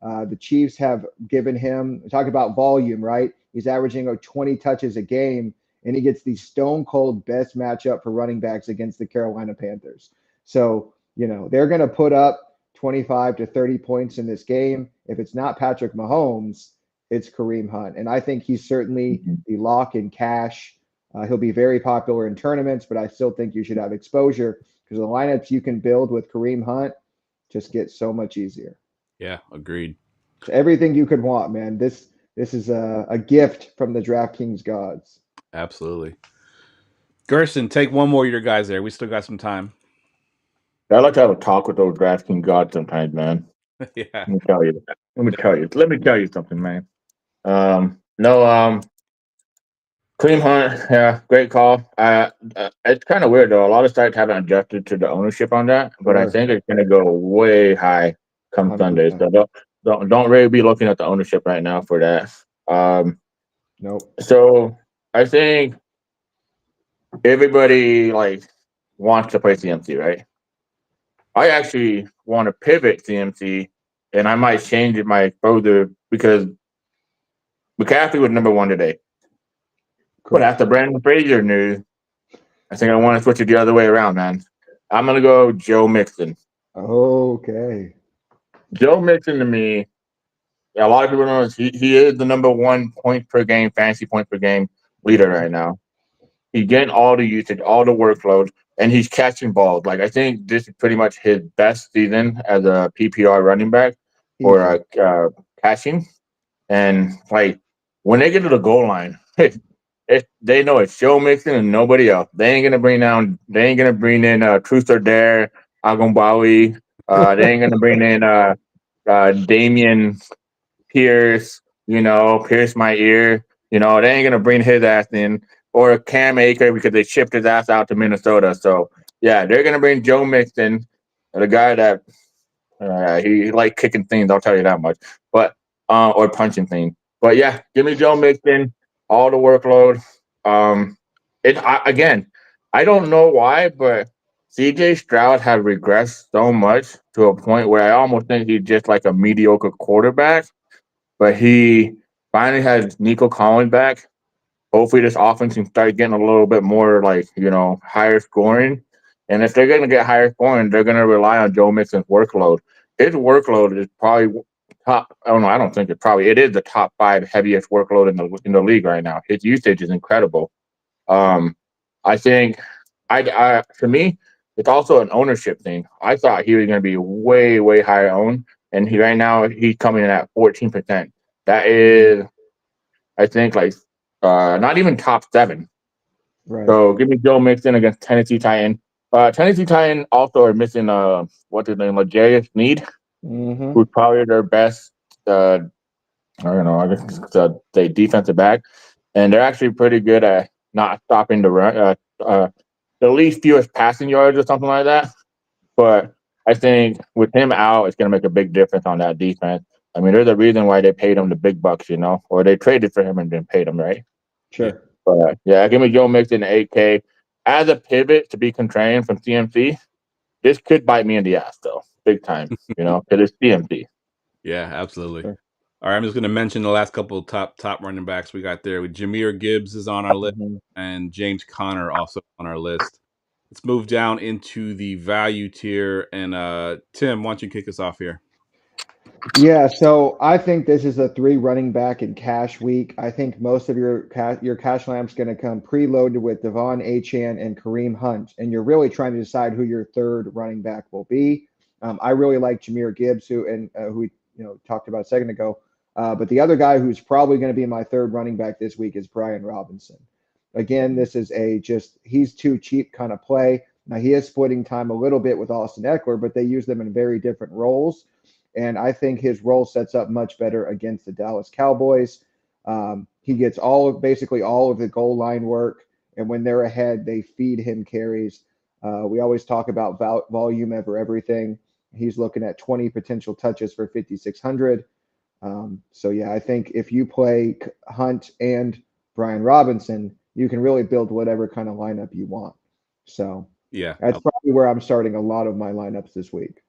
The Chiefs have given him, talk about volume, right? He's averaging 20 touches a game, and he gets the stone cold best matchup for running backs against the Carolina Panthers. So, they're going to put up 25 to 30 points in this game. If it's not Patrick Mahomes, it's Kareem Hunt. And I think he's certainly the lock in cash. He'll be very popular in tournaments, but I still think you should have exposure because the lineups you can build with Kareem Hunt just get so much easier. Yeah, agreed. It's everything you could want, man. This is a gift from the DraftKings gods. Absolutely. Gerson, take one more of your guys there. We still got some time. I like to have a talk with those DraftKings gods sometimes, man. Yeah. Let me tell you something, man. No, Kareem Hunt, yeah, great call. It's kind of weird though. A lot of sites haven't adjusted to the ownership on that, but I think it's going to go way high come 100%. Sunday. So don't really be looking at the ownership right now for that. Nope. So I think everybody wants to play CMC, right? I actually want to pivot CMC and I might change it my exposure because McCaffrey was number one today. But Correct. after Brandon Frazier news, I think I want to switch it the other way around, man. I'm gonna go Joe Mixon. Okay. Joe Mixon to me, a lot of people know he is the number one point per game, fantasy point per game leader right now. He's getting all the usage, all the workload, and he's catching balls. Like I think this is pretty much his best season as a PPR running back or Easy. catching. And like when they get to the goal line, they know it's Joe Mixon and nobody else. They ain't gonna bring down. They ain't gonna bring in Truth or Dare, Agombawi. They ain't gonna bring in Damian Pierce. Pierce my ear. They ain't gonna bring his ass in or Cam Akers because they shipped his ass out to Minnesota. So yeah, they're gonna bring Joe Mixon, the guy that he like kicking things. I'll tell you that much. But or punching things. But yeah, give me Joe Mixon, all the workload. Again, I don't know why, but CJ Stroud has regressed so much to a point where I almost think he's just like a mediocre quarterback. But he finally has Nico Collins back. Hopefully, this offense can start getting a little bit more like higher scoring. And if they're going to get higher scoring, they're going to rely on Joe Mixon's workload. His workload is probably top. Oh no, I don't think it probably. It is the top 5 heaviest workload in the league right now. His usage is incredible. I think to me, it's also an ownership thing. I thought he was going to be way way higher owned, and right now he's coming in at 14%. That is, I think, like not even top 7. Right. So give me Joe Mixon against Tennessee Titan. Tennessee Titan also are missing what's his name, L'Jarius Sneed, Mm-hmm. who's probably their best. I don't know. I guess the defensive back, and they're actually pretty good at not stopping the run. The least fewest passing yards or something like that. But I think with him out, it's going to make a big difference on that defense. I mean, there's a reason why they paid him the big bucks, or they traded for him and then paid him, right? Yeah. Sure. But yeah, give me Joe Mixon 8K as a pivot to be contrarian from CMC. This could bite me in the ass though, big time. Because it's CMC. Yeah, absolutely. Sure. All right, I'm just going to mention the last couple of top running backs we got there. Jameer Gibbs is on our list, Mhm. and James Conner also on our list. Let's move down into the value tier, and Tim, why don't you kick us off here? Yeah, so I think this is a 3 running back in cash week. I think most of your cash lamp's going to come preloaded with Devon Achane and Kareem Hunt, and you're really trying to decide who your third running back will be. I really like Jameer Gibbs, who we talked about a second ago. But the other guy who's probably going to be my third running back this week is Brian Robinson. Again, this is he's too cheap kind of play. Now he is splitting time a little bit with Austin Eckler, but they use them in very different roles. And I think his role sets up much better against the Dallas Cowboys. He gets basically all of the goal line work, and when they're ahead, they feed him carries. We always talk about volume over everything. He's looking at 20 potential touches for 5,600. So yeah, I think if you play Hunt and Brian Robinson, you can really build whatever kind of lineup you want. So Yeah, that's probably where I'm starting a lot of my lineups this week.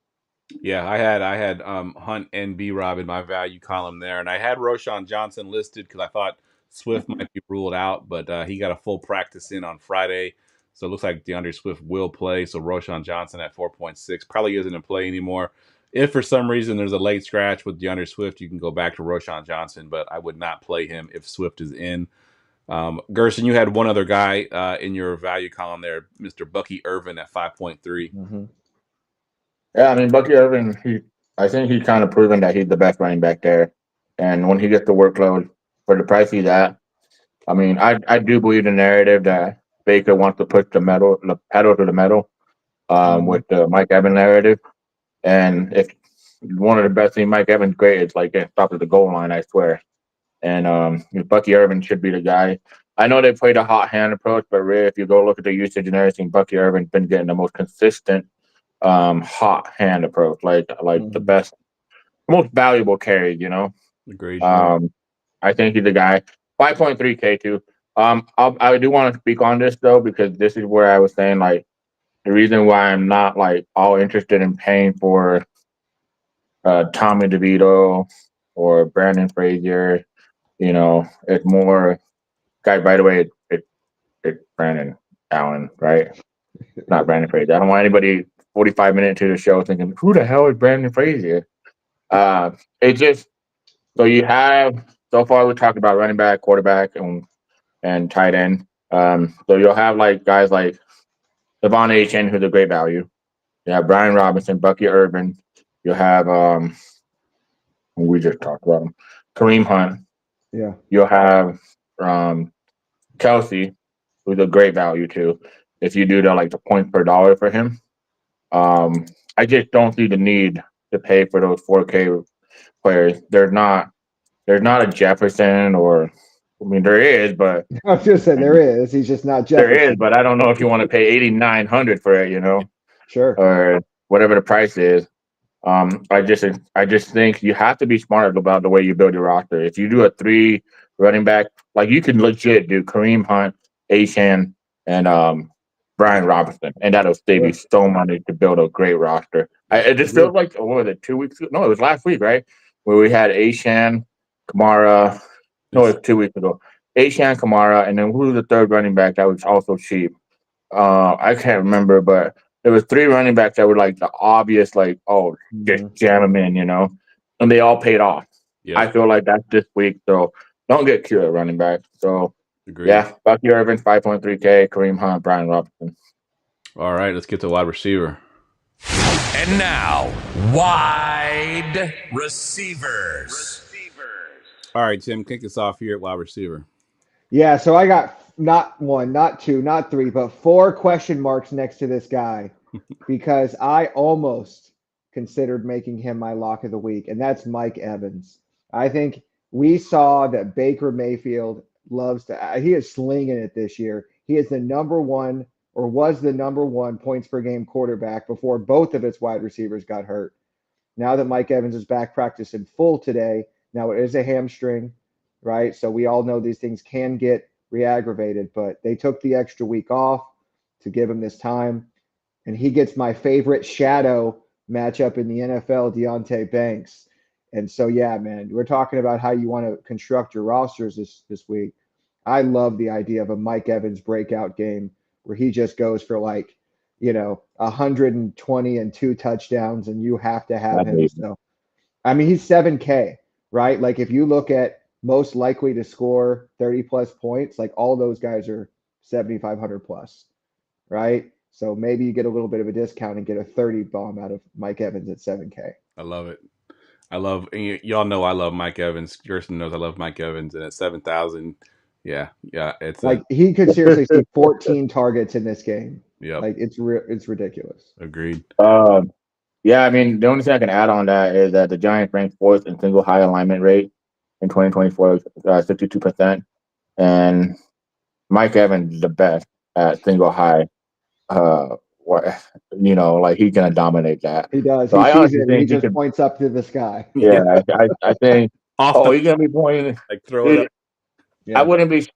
yeah. I had Hunt and B Rob in my value column there, and I had Roshan Johnson listed because I thought Swift might be ruled out, but he got a full practice in on Friday, so it looks like DeAndre Swift will play. So Roshan Johnson at 4.6 probably isn't in play anymore. If for some reason there's a late scratch with DeAndre Swift, you can go back to Roshan Johnson, but I would not play him if Swift is in. Gerson, you had one other guy in your value column there, Mr. Bucky Irvin at 5.3. Mm-hmm. Yeah, I mean Bucky Irvin. I think he's kind of proven that he's the best running back there, and when he gets the workload for the price he's at, I mean, I do believe the narrative that Baker wants to push the pedal to the metal, with the Mike Evans narrative. And if one of the best things Mike Evans great is like getting stopped at the goal line, I swear. And Bucky Irvin should be the guy. I know they played a hot hand approach, but really, if you go look at the usage and everything, Bucky Irvin's been getting the most consistent hot hand approach, like the best, most valuable carry. Agreed. I think he's the guy. 5.3K too. I do want to speak on this though, because this is where I was saying like the reason why I'm not like all interested in paying for Tommy DeVito or Brandon Frazier. It's more guy. By the way, it's Brandon Allen, right? Not Brandon Frazier. I don't want anybody 45 minutes into the show thinking, who the hell is Brandon Frazier? It just so you have so far we talked about running back, quarterback, and tight end. So you'll have like guys like Devon Achane, who's a great value. You have Brian Robinson, Bucky Irvin. You'll have we just talked about him, Kareem Hunt. Yeah. You'll have Kelsey, who's a great value too. If you do the points per dollar for him, I just don't see the need to pay for those 4K players. There's not a Jefferson or there is, but I was just saying there is. He's just not there is, Jefferson. but I don't know if you want to pay 8,900 for it, Sure. or whatever the price is. I just think you have to be smart about the way you build your roster. If you do a 3 running back, like you can legit do Kareem Hunt, Achane, and Brian Robinson, and that'll save you so money to build a great roster. It just feels like what was it 2 weeks ago? No, it was last week, right? Where we had Achane, Kamara. No, it was 2 weeks ago. Achane, Kamara, and then who was the third running back that was also cheap? I can't remember, but there was 3 running backs that were like the obvious, just jam them in, and they all paid off. Yeah. I feel like that's this week, so don't get cute at running back. So Agreed. yeah, Bucky Irvin, 5.3K, Kareem Hunt, Brian Robinson. All right, let's get to wide receiver. And now, wide receivers. All right, Tim, kick us off here at wide receiver. Yeah, so I got not 1, not 2, not 3, but 4 question marks next to this guy because I almost considered making him my lock of the week, and that's Mike Evans. I think we saw that Baker Mayfield he is slinging it this year. He is the number 1 or was the number 1 points per game quarterback before both of its wide receivers got hurt. Now that Mike Evans is back practicing full today, now it is a hamstring, right? So we all know these things can get re-aggravated, but they took the extra week off to give him this time. And he gets my favorite shadow matchup in the NFL, Deontay Banks. And so, yeah, man, we're talking about how you want to construct your rosters this week. I love the idea of a Mike Evans breakout game where he just goes for 120 and 2 touchdowns, and you have to have him. So, I mean, he's 7K, right? Like if you look at most likely to score 30 plus points, like all those guys are 7,500 plus, right? So maybe you get a little bit of a discount and get a 30 bomb out of Mike Evans at 7K. I love it. Y'all know I love Mike Evans. Gerson knows I love Mike Evans, and at 7,000, yeah, it's like he could seriously see 14 targets in this game. Yeah, like it's ridiculous. Agreed. Yeah, I mean, the only thing I can add on that is that the Giants ranked 4th in single high alignment rate in 2024, 52%, and Mike Evans is the best at single high. He's gonna dominate that. He does. So he sees it. And he just points up to the sky. Yeah, I think. He's gonna be pointing. Like throw it up. Yeah. I wouldn't be.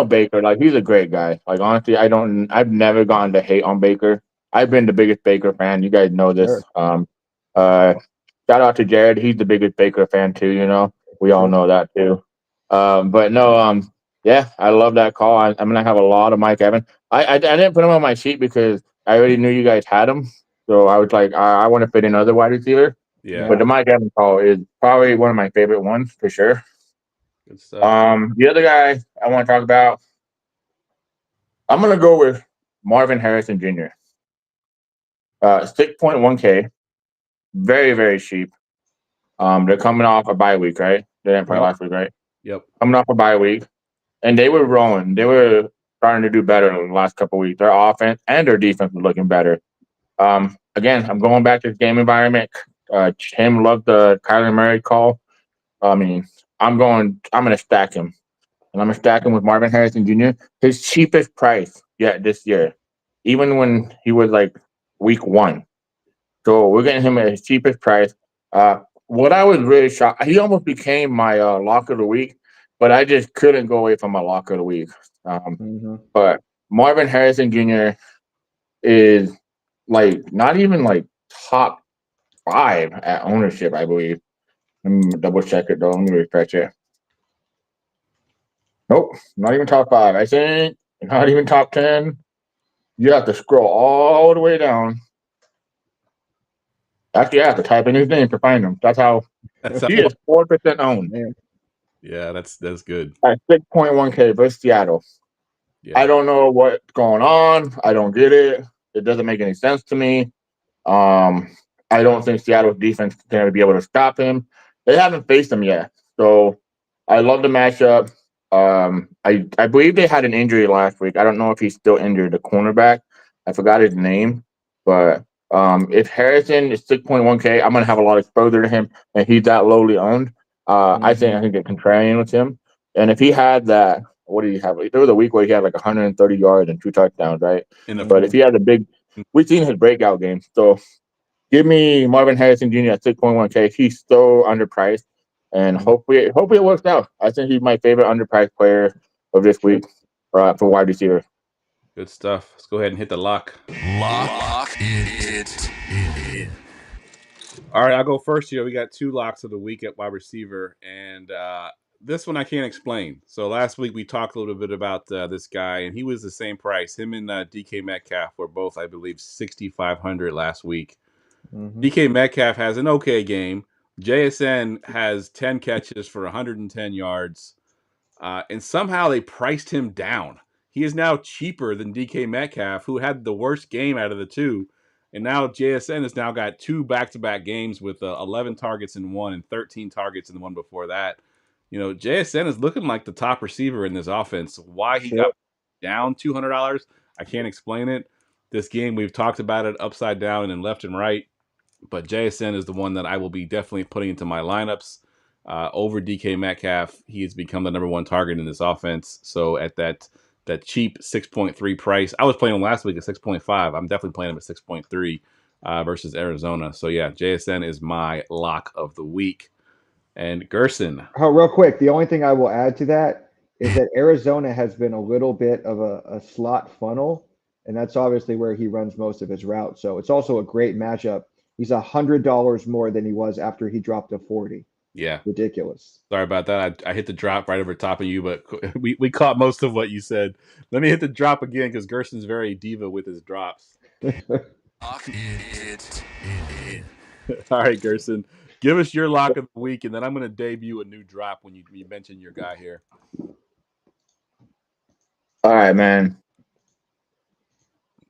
Baker. Like he's a great guy. Like honestly, I've never gotten to hate on Baker. I've been the biggest Baker fan. You guys know this. Sure. Shout out to Jared. He's the biggest Baker fan too. We all know that too. But no. Yeah, I love that call. I'm gonna have a lot of Mike Evans. I didn't put him on my sheet because I already knew you guys had him. So I was like, I want to fit another wide receiver. Yeah. But the Mike Evans call is probably one of my favorite ones for sure. Good stuff. The other guy I want to talk about, I'm gonna go with Marvin Harrison Jr. 6.1K, very very cheap. They're coming off a bye week, right? They didn't play last week, right? Yep. Coming off a bye week, and they were rolling. They were starting to do better in the last couple of weeks. Their offense and their defense was looking better. Again, I'm going back to the game environment. Tim loved the Kyler Murray call. I mean, I'm going to stack him. And I'm going to stack him with Marvin Harrison Jr. His cheapest price yet this year, even when he was like week 1. So we're getting him at his cheapest price. What I was really shocked, he almost became my lock of the week, but I just couldn't go away from my lock of the week. But Marvin Harrison Jr. is like not even like top 5 at ownership, I believe. Let me double check it though. Let me refresh it. Nope, not even top 5. I think not even top 10. You have to scroll all the way down. Actually, I have to type in his name to find him. That's how he is 4% owned. Man. Yeah, that's good. At 6.1K versus Seattle. Yeah. I don't know what's going on. I don't get it. It doesn't make any sense to me. I don't think Seattle's defense is going to be able to stop him. They haven't faced him yet. So I love the matchup. I believe they had an injury last week. I don't know if he's still injured, the cornerback. I forgot his name. But if Harrison is 6.1K, I'm going to have a lot of exposure to him, and he's that lowly owned. I think I can get contrarian with him. And if he had that, what did he have? There was a week where he had like 130 yards and 2 touchdowns, right? But if he had a big, we've seen his breakout game. So give me Marvin Harrison Jr. at 6.1K. He's so underpriced, and hopefully it works out. I think he's my favorite underpriced player of this week for wide receiver. Good stuff. Let's go ahead and hit the lock. Lock it in. All right, I'll go first here. We got 2 locks of the week at wide receiver, and this one I can't explain. So last week we talked a little bit about this guy, and he was the same price. Him and DK Metcalf were both, I believe, 6,500 last week. DK Metcalf has an okay game. JSN has 10 catches for 110 yards, and somehow they priced him down. He is now cheaper than DK Metcalf, who had the worst game out of the two. And now JSN has now got 2 back-to-back games with 11 targets in one and 13 targets in the one before that. You know, JSN is looking like the top receiver in this offense. Why he got down $200, I can't explain it. This game, we've talked about it upside down and left and right. But JSN is the one that I will be definitely putting into my lineups over DK Metcalf. He has become the number 1 target in this offense. So at that cheap 6.3 price, I was playing him last week at 6.5. I'm definitely playing him at 6.3 versus Arizona. So yeah, JSN is my lock of the week. And Gerson. Oh, real quick, the only thing I will add to that is that Arizona has been a little bit of a slot funnel, and that's obviously where he runs most of his routes. So it's also a great matchup. He's $100 more than he was after he dropped to 40. Yeah. Ridiculous. Sorry about that. I hit the drop right over top of you, but we caught most of what you said. Let me hit the drop again because Gerson's very diva with his drops. Lock it in. All right, Gerson. Give us your lock of the week, and then I'm going to debut a new drop when you mention your guy here. All right, man.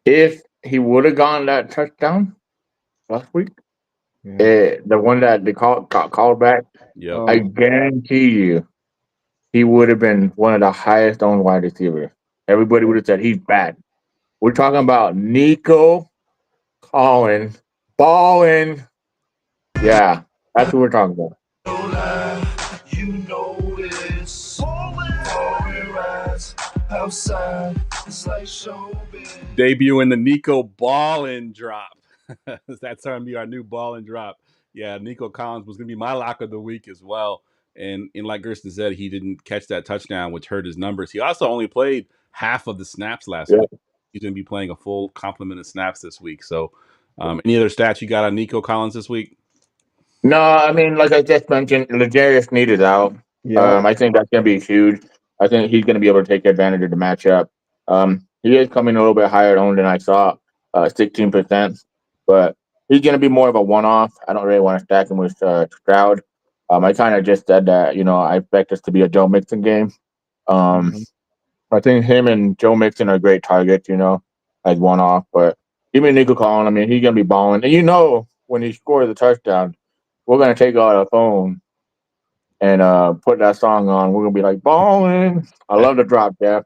If he would have gotten that touchdown last week, the one that they got called back, Yep. I guarantee you he would have been one of the highest owned wide receivers. Everybody would have said he's bad. We're talking about Nico Collins balling. Yeah, that's what we're talking about. You know it's outside. It's like showbiz. Debuting the Nico Ballin drop. That's going to be our new Ballin drop. Yeah, Nico Collins was going to be my lock of the week as well. And like Gerson said, he didn't catch that touchdown, which hurt his numbers. He also only played half of the snaps last week. He's going to be playing a full complement of snaps this week. So any other stats you got on Nico Collins this week? No, I mean, like I just mentioned, L'Jarius Sneed is out. I think that's going to be huge. I think he's going to be able to take advantage of the matchup. He is coming a little bit higher owned than I thought, 16%. But he's going to be more of a one-off. I don't really want to stack him with Stroud. I kind of just said that, I expect this to be a Joe Mixon game. I think him and Joe Mixon are great targets, as one-off. But even Nico Collins, I mean, he's going to be balling. And when he scores the touchdown, we're going to take out our phone and put that song on. We're going to be like, balling. I love the drop, Geoff.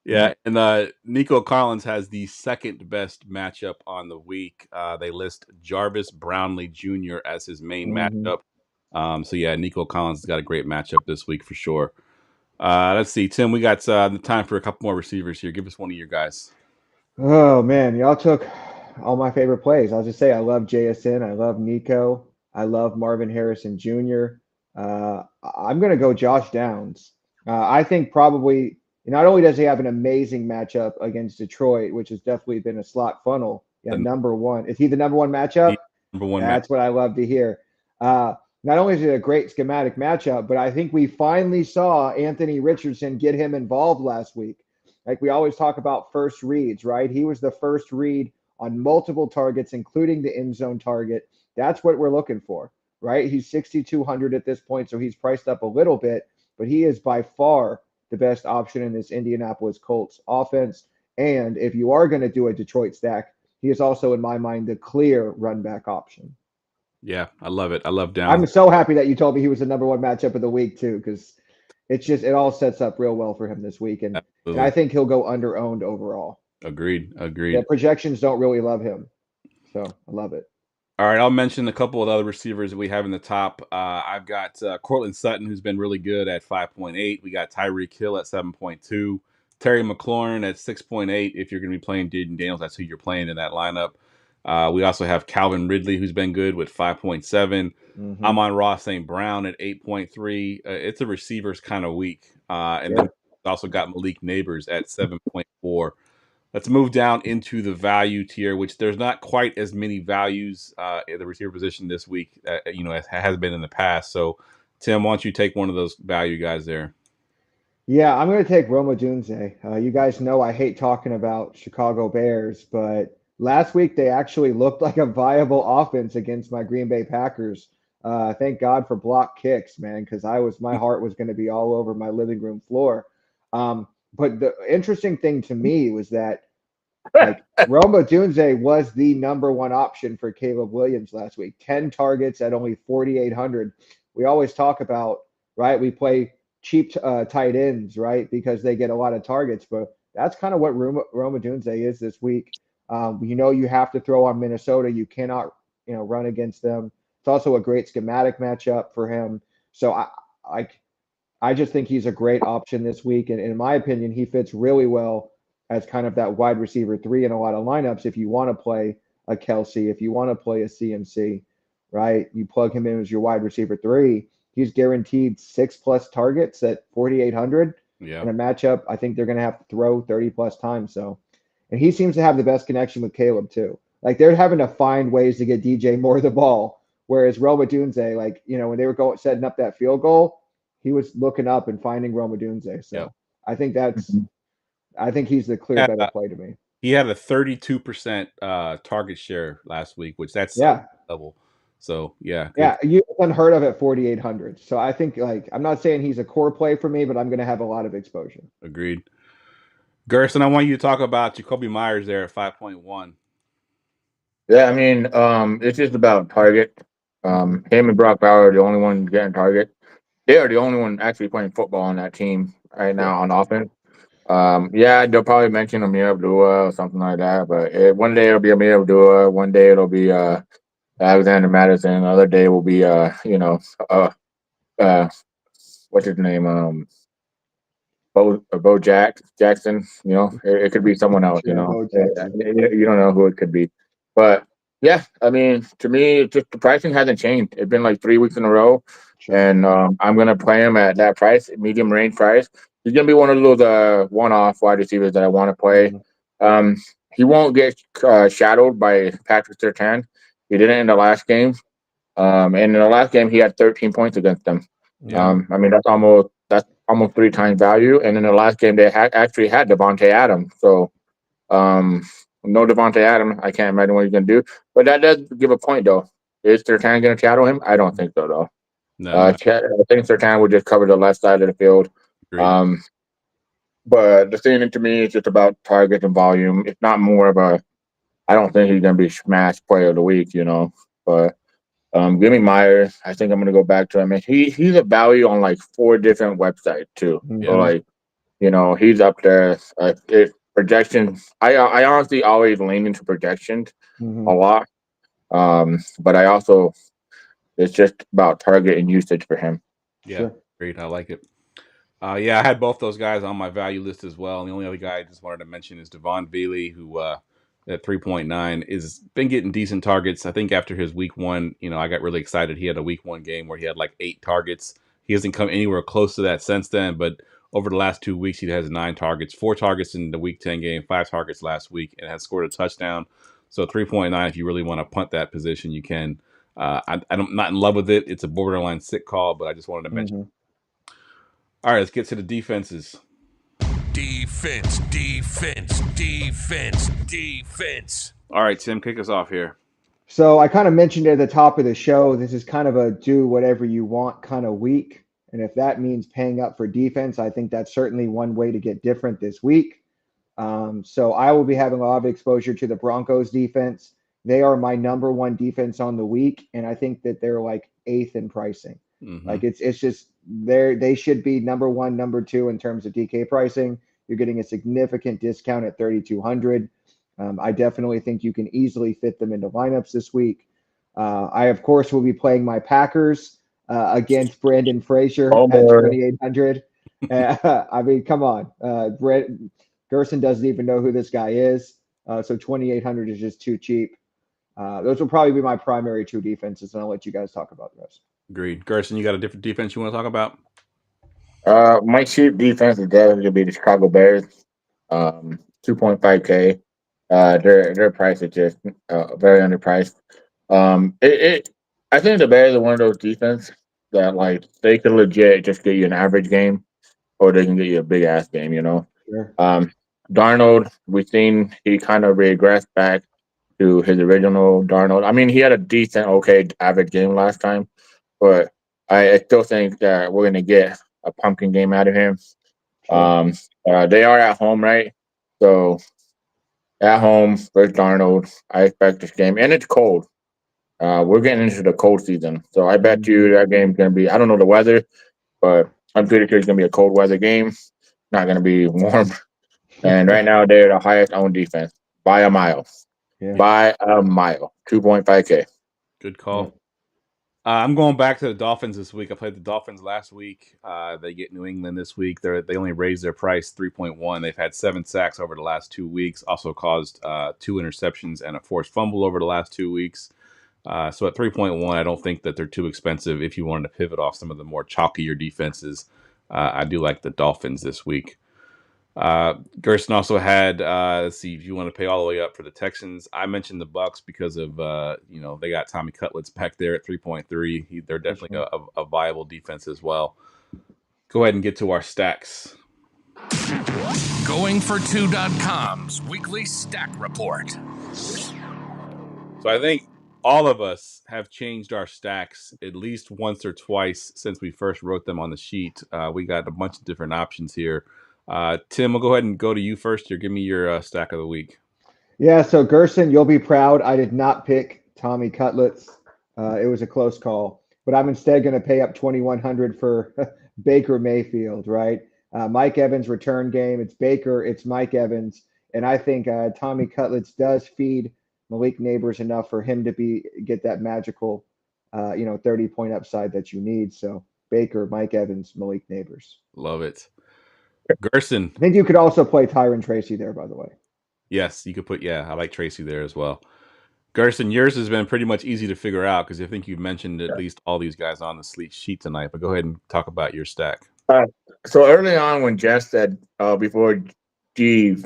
Yeah, and Nico Collins has the second best matchup on the week. They list Jarvis Brownlee Jr. as his main matchup. So yeah, Nico Collins has got a great matchup this week for sure. Let's see, Tim, we got the time for a couple more receivers here. Give us one of your guys. Oh man, y'all took all my favorite plays. I'll just say I love JSN, I love Nico, I love Marvin Harrison Jr. I'm going to go Josh Downs. I think probably not only does he have an amazing matchup against Detroit, which has definitely been a slot funnel. Yeah, number 1. Is he the number 1 matchup? Number one That's what I love to hear. Not only is it a great schematic matchup, but I think we finally saw Anthony Richardson get him involved last week. Like we always talk about first reads, right? He was the first read on multiple targets, including the end zone target. That's what we're looking for, right? He's 6,200 at this point, so he's priced up a little bit, but he is by far the best option in this Indianapolis Colts offense. And if you are going to do a Detroit stack, he is also, in my mind, the clear run back option. Yeah, I love it. I love down. I'm so happy that you told me he was the number one matchup of the week too, because it all sets up real well for him this week, and I think he'll go under owned overall. Agreed. Yeah, projections don't really love him, so I love it. All right, I'll mention a couple of other receivers that we have in the top. I've got Cortland Sutton, who's been really good at 5.8. We got Tyreek Hill at 7.2. Terry McLaurin at 6.8. If you're going to be playing Jaden Daniels, that's who you're playing in that lineup. We also have Calvin Ridley, who's been good with 5.7. Amon-Ra St. Brown at 8.3. It's a receivers kind of week. And then we also got Malik Neighbors at 7.4. Let's move down into the value tier, which there's not quite as many values at the receiver position this week, as has been in the past. So, Tim, why don't you take one of those value guys there? Yeah, I'm going to take Roma Dunze. You guys know I hate talking about Chicago Bears, but last week they actually looked like a viable offense against my Green Bay Packers. Thank God for block kicks, man, because my heart was going to be all over my living room floor. But the interesting thing to me was that Roma Dunze was the number one option for Caleb Williams last week. 10 targets at only 4,800. We always talk about, right? We play cheap tight ends, right? Because they get a lot of targets, but that's kind of what Roma Dunze is this week. You have to throw on Minnesota. You cannot, run against them. It's also a great schematic matchup for him. So I just think he's a great option this week. And in my opinion, he fits really well as kind of that wide receiver 3 in a lot of lineups. If you want to play a Kelsey, if you want to play a CMC, right? You plug him in as your wide receiver 3. He's guaranteed 6+ targets at 4,800. Yeah. In a matchup, I think they're going to have to throw 30+ times. So, and he seems to have the best connection with Caleb too. Like they're having to find ways to get DJ Moore the ball. Whereas Roma Dunze, when they were setting up that field goal, he was looking up and finding Roma Dunze. So I think he's the clear better play to me. He had a 32% target share last week, which that's level. So you unheard of at 4,800. So I think I'm not saying he's a core play for me, but I'm going to have a lot of exposure. Agreed. Gerson, I want you to talk about Jacoby Myers there at 5.1. Yeah, I mean, it's just about target. Him and Brock Bowers are the only one getting target. They are the only one actually playing football on that team right now on offense. They'll probably mention Amir Abdullah or something like that, but one day it'll be Amir Abdullah, one day it'll be Alexander Madison, another day will be what's his name? Bo Jackson, it could be someone else, you don't know who it could be. But yeah, I mean, to me, it's just the pricing hasn't changed. It's been like 3 weeks in a row. Sure. And I'm going to play him at that price, medium range price. He's going to be one of those one-off wide receivers that I want to play. He won't get shadowed by Patrick Surtain. He didn't in the last game. And in the last game, he had 13 points against them. Yeah. I mean, that's almost 3 times value. And in the last game, they actually had Devontae Adams. So no Devontae Adams. I can't imagine what he's going to do. But that does give a point, though. Is Surtain going to shadow him? I don't think so, though. No. I think Surtain would just cover the left side of the field. But the thing to me is just about target and volume. It's not more of I don't think he's going to be smash player of the week, But give me Myers. I think I'm going to go back to him. And he's a value on like 4 different websites, too. Yeah. So, he's up there. Projections. I honestly always lean into projections a lot. But I also, it's just about target and usage for him. Yeah, sure. Great. I like it. I had both those guys on my value list as well. And the only other guy I just wanted to mention is Devon Bailey, who at 3.9 is been getting decent targets. I think after his week 1, I got really excited. He had a week 1 game where he had like 8 targets. He hasn't come anywhere close to that since then. But over the last 2 weeks, he has 9 targets, 4 targets in the week 10 game, 5 targets last week, and has scored a touchdown. So 3.9, if you really want to punt that position, you can. I'm not in love with it. It's a borderline sick call, but I just wanted to mention. Mm-hmm. All right, let's get to the defenses. Defense, defense, defense, defense. All right, Tim, kick us off here. So I kind of mentioned at the top of the show, this is kind of a do whatever you want kind of week. And if that means paying up for defense, I think that's certainly one way to get different this week. So I will be having a lot of exposure to the Broncos defense. They are my number one defense on the week, and I think that they're like 8th in pricing. Mm-hmm. Like it's just they should be number one, number two in terms of DK pricing. You're getting a significant discount at 3,200. I definitely think you can easily fit them into lineups this week. I of course will be playing my Packers against Brandon Frazier at 2,800. I mean, come on, Gerson doesn't even know who this guy is, so 2,800 is just too cheap. Those will probably be my primary two defenses, and I'll let you guys talk about the rest. Agreed. Gerson, you got a different defense you want to talk about? My cheap defense is definitely gonna be the Chicago Bears. 2.5K. Their price is just very underpriced. I think the Bears are one of those defense that like they could legit just get you an average game, or they can get you a big ass game. You know. Sure. Darnold, we've seen he kind of regressed back to his original Darnold. I mean, he had a decent, okay, average game last time, but I still think that we're gonna get a pumpkin game out of him. Sure. They are at home, right? So at home versus Darnold, I expect this game, and it's cold. We're getting into the cold season, so I bet you that game's gonna be. I don't know the weather, but I'm pretty sure it's gonna be a cold weather game. Not gonna be warm. And right now they're the highest owned defense by a mile. Yeah. By a mile, 2.5K. Good call. I'm going back to the Dolphins this week. I played the Dolphins last week. They get New England this week. They only raised their price 3.1. They've had 7 sacks over the last 2 weeks. Also caused 2 interceptions and a forced fumble over the last 2 weeks. So at 3.1, I don't think that they're too expensive if you wanted to pivot off some of the more chalkier defenses. I do like the Dolphins this week. Gerson also had, let's see, if you want to pay all the way up for the Texans. I mentioned the Bucks because of, they got Tommy Cutlets back there at 3.3. They're definitely a viable defense as well. Go ahead and get to our stacks. GoingFor2.com's weekly stack report. So I think all of us have changed our stacks at least once or twice since we first wrote them on the sheet. We got a bunch of different options here. Tim, we'll go ahead and go to you first. Here, give me your stack of the week. Yeah, so Gerson, you'll be proud. I did not pick Tommy Cutlets. It was a close call, but I'm instead going to pay up 2,100 for Baker Mayfield, right? Mike Evans return game. It's Baker, it's Mike Evans, and I think Tommy Cutlets does feed Malik Neighbors enough for him to get that magical, 30-point upside that you need. So Baker, Mike Evans, Malik Neighbors. Love it. Gerson. I think you could also play Tyron Tracy there, by the way. Yes, you could put, I like Tracy there as well. Gerson, yours has been pretty much easy to figure out because I think you've mentioned at least all these guys on the sheet tonight, but go ahead and talk about your stack. So early on when Jeff said before G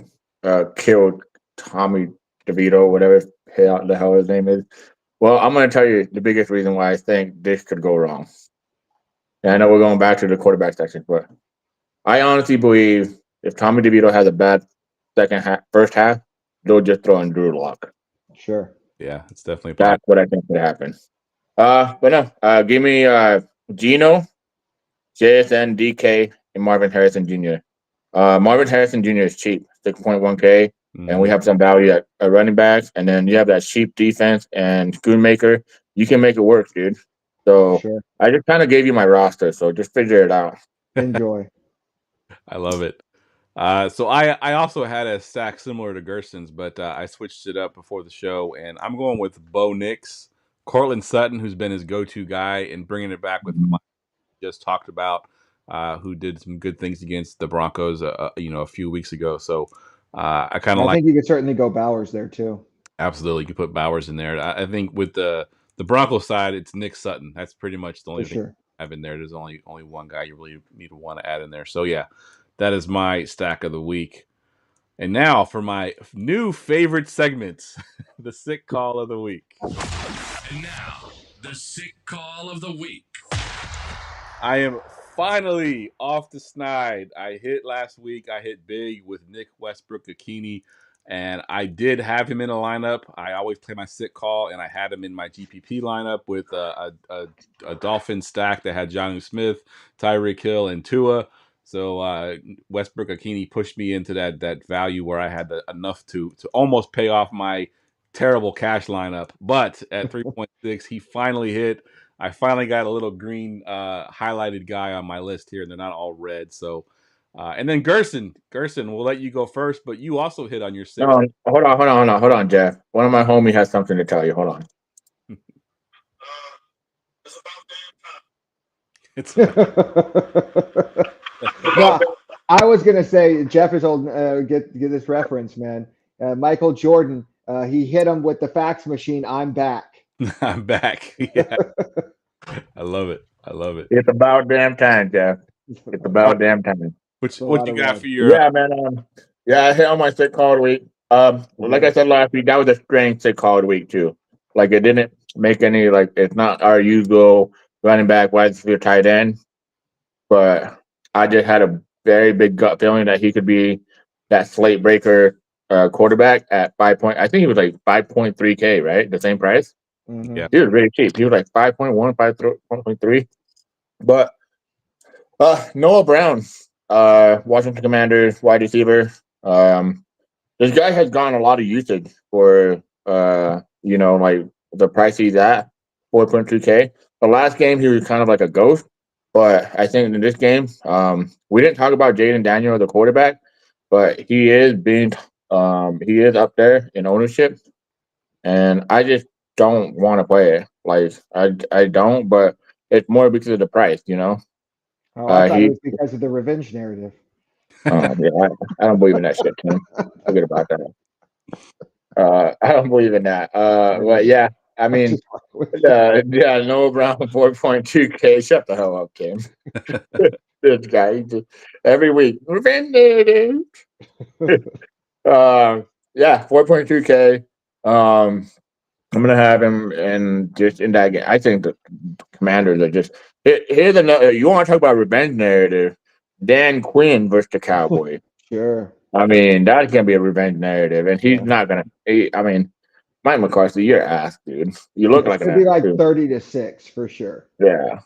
killed Tommy DeVito, whatever the hell his name is, well, I'm going to tell you the biggest reason why I think this could go wrong. And I know we're going back to the quarterback section, but I honestly believe if Tommy DeVito has a bad first half, they'll just throw in Drew Lock. Sure. Yeah, it's definitely that's what I think could happen. But no, give me Geno, JSN, DK, and Marvin Harrison Jr. Marvin Harrison Jr. is cheap, 6.1K, and we have some value at running backs, and then you have that cheap defense and Schoonmaker. You can make it work, dude. So sure. I just kind of gave you my roster, so just figure it out. Enjoy. I love it. So I also had a stack similar to Gerson's, but I switched it up before the show, and I'm going with Bo Nix, Cortland Sutton, who's been his go-to guy, and bringing it back with Mike just talked about, who did some good things against the Broncos, a few weeks ago. So I kind of I think you could certainly go Bowers there too. Absolutely, you could put Bowers in there. I think with the Broncos side, it's Nick Sutton. That's pretty much the only thing I have in there. There's only one guy you really need to want to add in there. So yeah. That is my stack of the week. And now for my new favorite segment, the sick call of the week. And now, the sick call of the week. I am finally off the snide. I hit last week. I hit big with Nick Westbrook-Akini, and I did have him in a lineup. I always play my sick call, and I had him in my GPP lineup with a Dolphin stack that had Jonnu Smith, Tyreek Hill, and Tua. So Westbrook-Akini pushed me into that value where I had enough to almost pay off my terrible cash lineup. But at 3.6, he finally hit. I finally got a little green highlighted guy on my list here, and they're not all red. So, and then Gerson, we'll let you go first, but you also hit on your six. No, hold on, Geoff. One of my homies has something to tell you. Hold on. It's No, I was gonna say Geoff is old. Get this reference, man. Michael Jordan. He hit him with the fax machine. I'm back. I'm back. Yeah, I love it. It's about damn time, Geoff. It's about damn time. What a you lot of got red. for your? Yeah, man. Yeah, I hit on my sick call of the week. Like I said last week, that was a strange sick call of the week too. Like it didn't make any like it's not our usual running back wide receiver tight end, but I just had a very big gut feeling that he could be that slate breaker quarterback at 5 point. I think he was like 5.3K, right? The same price. Mhm. Yeah. He was really cheap. He was like 5.1, 5.3. But Noah Brown, Washington Commanders wide receiver. This guy has gotten a lot of usage for like the price he's at, 4.2K. The last game he was kind of like a ghost, but I think in this game, we didn't talk about Jaden Daniel, the quarterback, but he is up there in ownership, and I just don't want to play it. Like I don't, but it's more because of the price, you know. Oh, I thought He it was because of the revenge narrative. Yeah, I don't believe in that shit, Tim. Forget about that. I don't believe in that. But yeah, I mean, Noah Brown, 4.2K. Shut the hell up, Kim. This guy, every week, revenge narrative. Yeah, 4.2K. I'm gonna have him and just in that game. I think the Commanders are just here's another. You want to talk about revenge narrative? Dan Quinn versus the Cowboys. Sure. I mean, that can be a revenge narrative, and he's not gonna. I mean, Mike McCarthy, you're ass, dude. You look like It's an gonna be ass like too. 30-6 for sure. Yeah.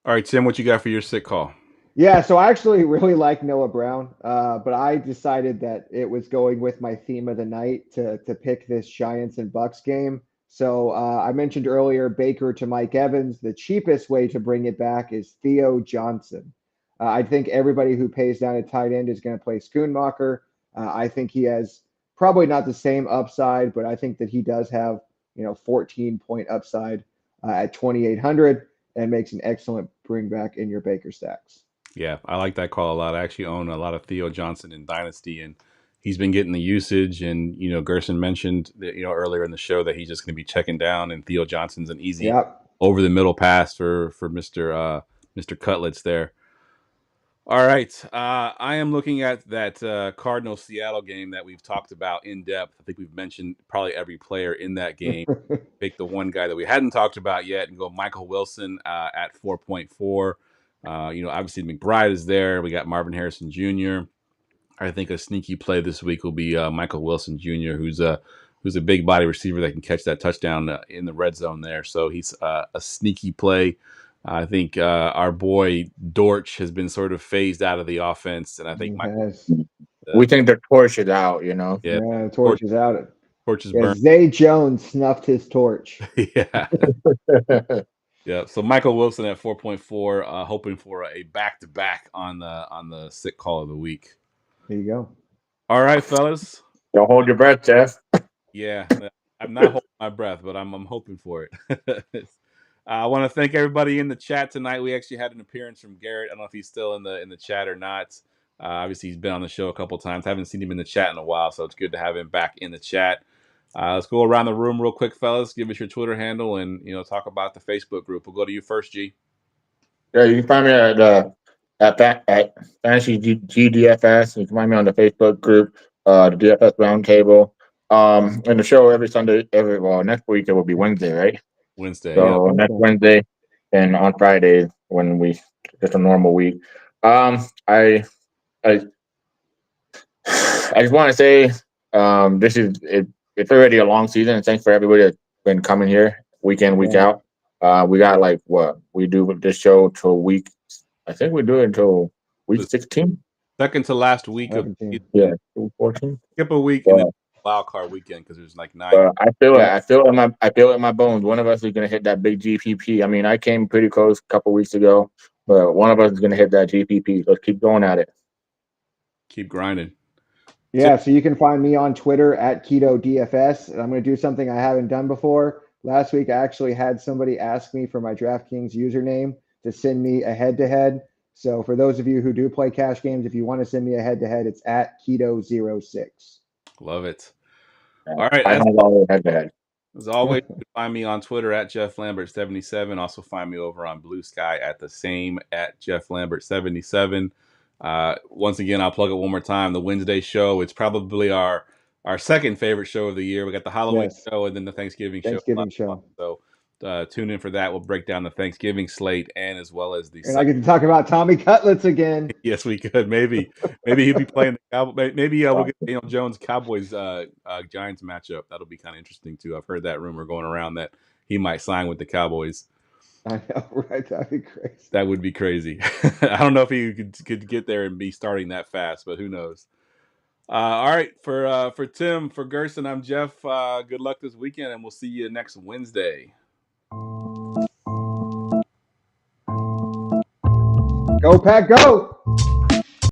All right, Tim, what you got for your sick call? Yeah, so I actually really like Noah Brown, but I decided that it was going with my theme of the night to pick this Giants and Bucks game. So I mentioned earlier Baker to Mike Evans. The cheapest way to bring it back is Theo Johnson. I think everybody who pays down a tight end is going to play Schoonmaker. I think he has probably not the same upside, but I think that he does have 14-point upside at 2,800 and makes an excellent bring back in your Baker stacks. Yeah, I like that call a lot. I actually own a lot of Theo Johnson in Dynasty, and he's been getting the usage. And Gerson mentioned that earlier in the show that he's just going to be checking down, and Theo Johnson's an easy Yep. over the middle pass for Mr. Cutlets there. All right, I am looking at that Cardinals Seattle game that we've talked about in depth. I think we've mentioned probably every player in that game. Pick the one guy that we hadn't talked about yet and go Michael Wilson at 4.4. Obviously McBride is there. We got Marvin Harrison Jr. I think a sneaky play this week will be Michael Wilson Jr., who's a big body receiver that can catch that touchdown in the red zone there. So he's a sneaky play. I think our boy Dortch has been sort of phased out of the offense, and I think We think the torch is out, Yeah, yeah, the torch is out. Torch is Yeah, burned. Zay Jones snuffed his torch. Yeah. Yeah. So Michael Wilson at 4.4, hoping for a back-to-back on the sick call of the week. There you go. All right, fellas. Don't hold your breath, Geoff. Yeah, I'm not holding my breath, but I'm hoping for it. I want to thank everybody in the chat tonight. We actually had an appearance from Garrett. I don't know if he's still in the chat or not. Obviously, he's been on the show a couple times. Haven't seen him in the chat in a while, so it's good to have him back in the chat. Let's go around the room real quick, fellas. Give us your Twitter handle and talk about the Facebook group. We'll go to you first, G. Yeah, you can find me at at Fantasy GDFS. You can find me on the Facebook group, the DFS Roundtable. And the show every Sunday, next week it will be Wednesday, right? Wednesday. So Yeah. next Wednesday and on Friday when we just a normal week. I just want to say this is it. It's already a long season, and thanks for everybody that's been coming here week in, week out. We got like what we do with this show till week. I think we do it until week 16. Second to last week of 14. Skip a week and then wild card weekend because there's like 9. I feel it. I feel it in my bones. One of us is gonna hit that big GPP. I mean, I came pretty close a couple weeks ago, but one of us is gonna hit that GPP. Let's keep going at it. Keep grinding. Yeah, so you can find me on Twitter at KetoDFS. And I'm going to do something I haven't done before. Last week, I actually had somebody ask me for my DraftKings username to send me a head-to-head. So for those of you who do play cash games, if you want to send me a head-to-head, it's at Keto06. Love it. All right. I don't know head-to-head. As always, you can find me on Twitter at Geoff Lambert77. Also find me over on Blue Sky at the same at Geoff Lambert77. Once again, I'll plug it one more time. The Wednesday show, it's probably our second favorite show of the year. We got the Halloween show and then the Thanksgiving show. So tune in for that. We'll break down the Thanksgiving slate and as well as the. And I get to talk about Tommy Cutlets again. Yes, we could. Maybe he'll be playing the Cowboys. Maybe we'll get Daniel Jones Cowboys Giants matchup. That'll be kind of interesting too. I've heard that rumor going around that he might sign with the Cowboys. I know, right? That'd be crazy. That would be crazy. I don't know if he could get there and be starting that fast, but who knows? All right, for Tim, for Gerson, I'm Geoff. Good luck this weekend, and we'll see you next Wednesday. Go Pack, go!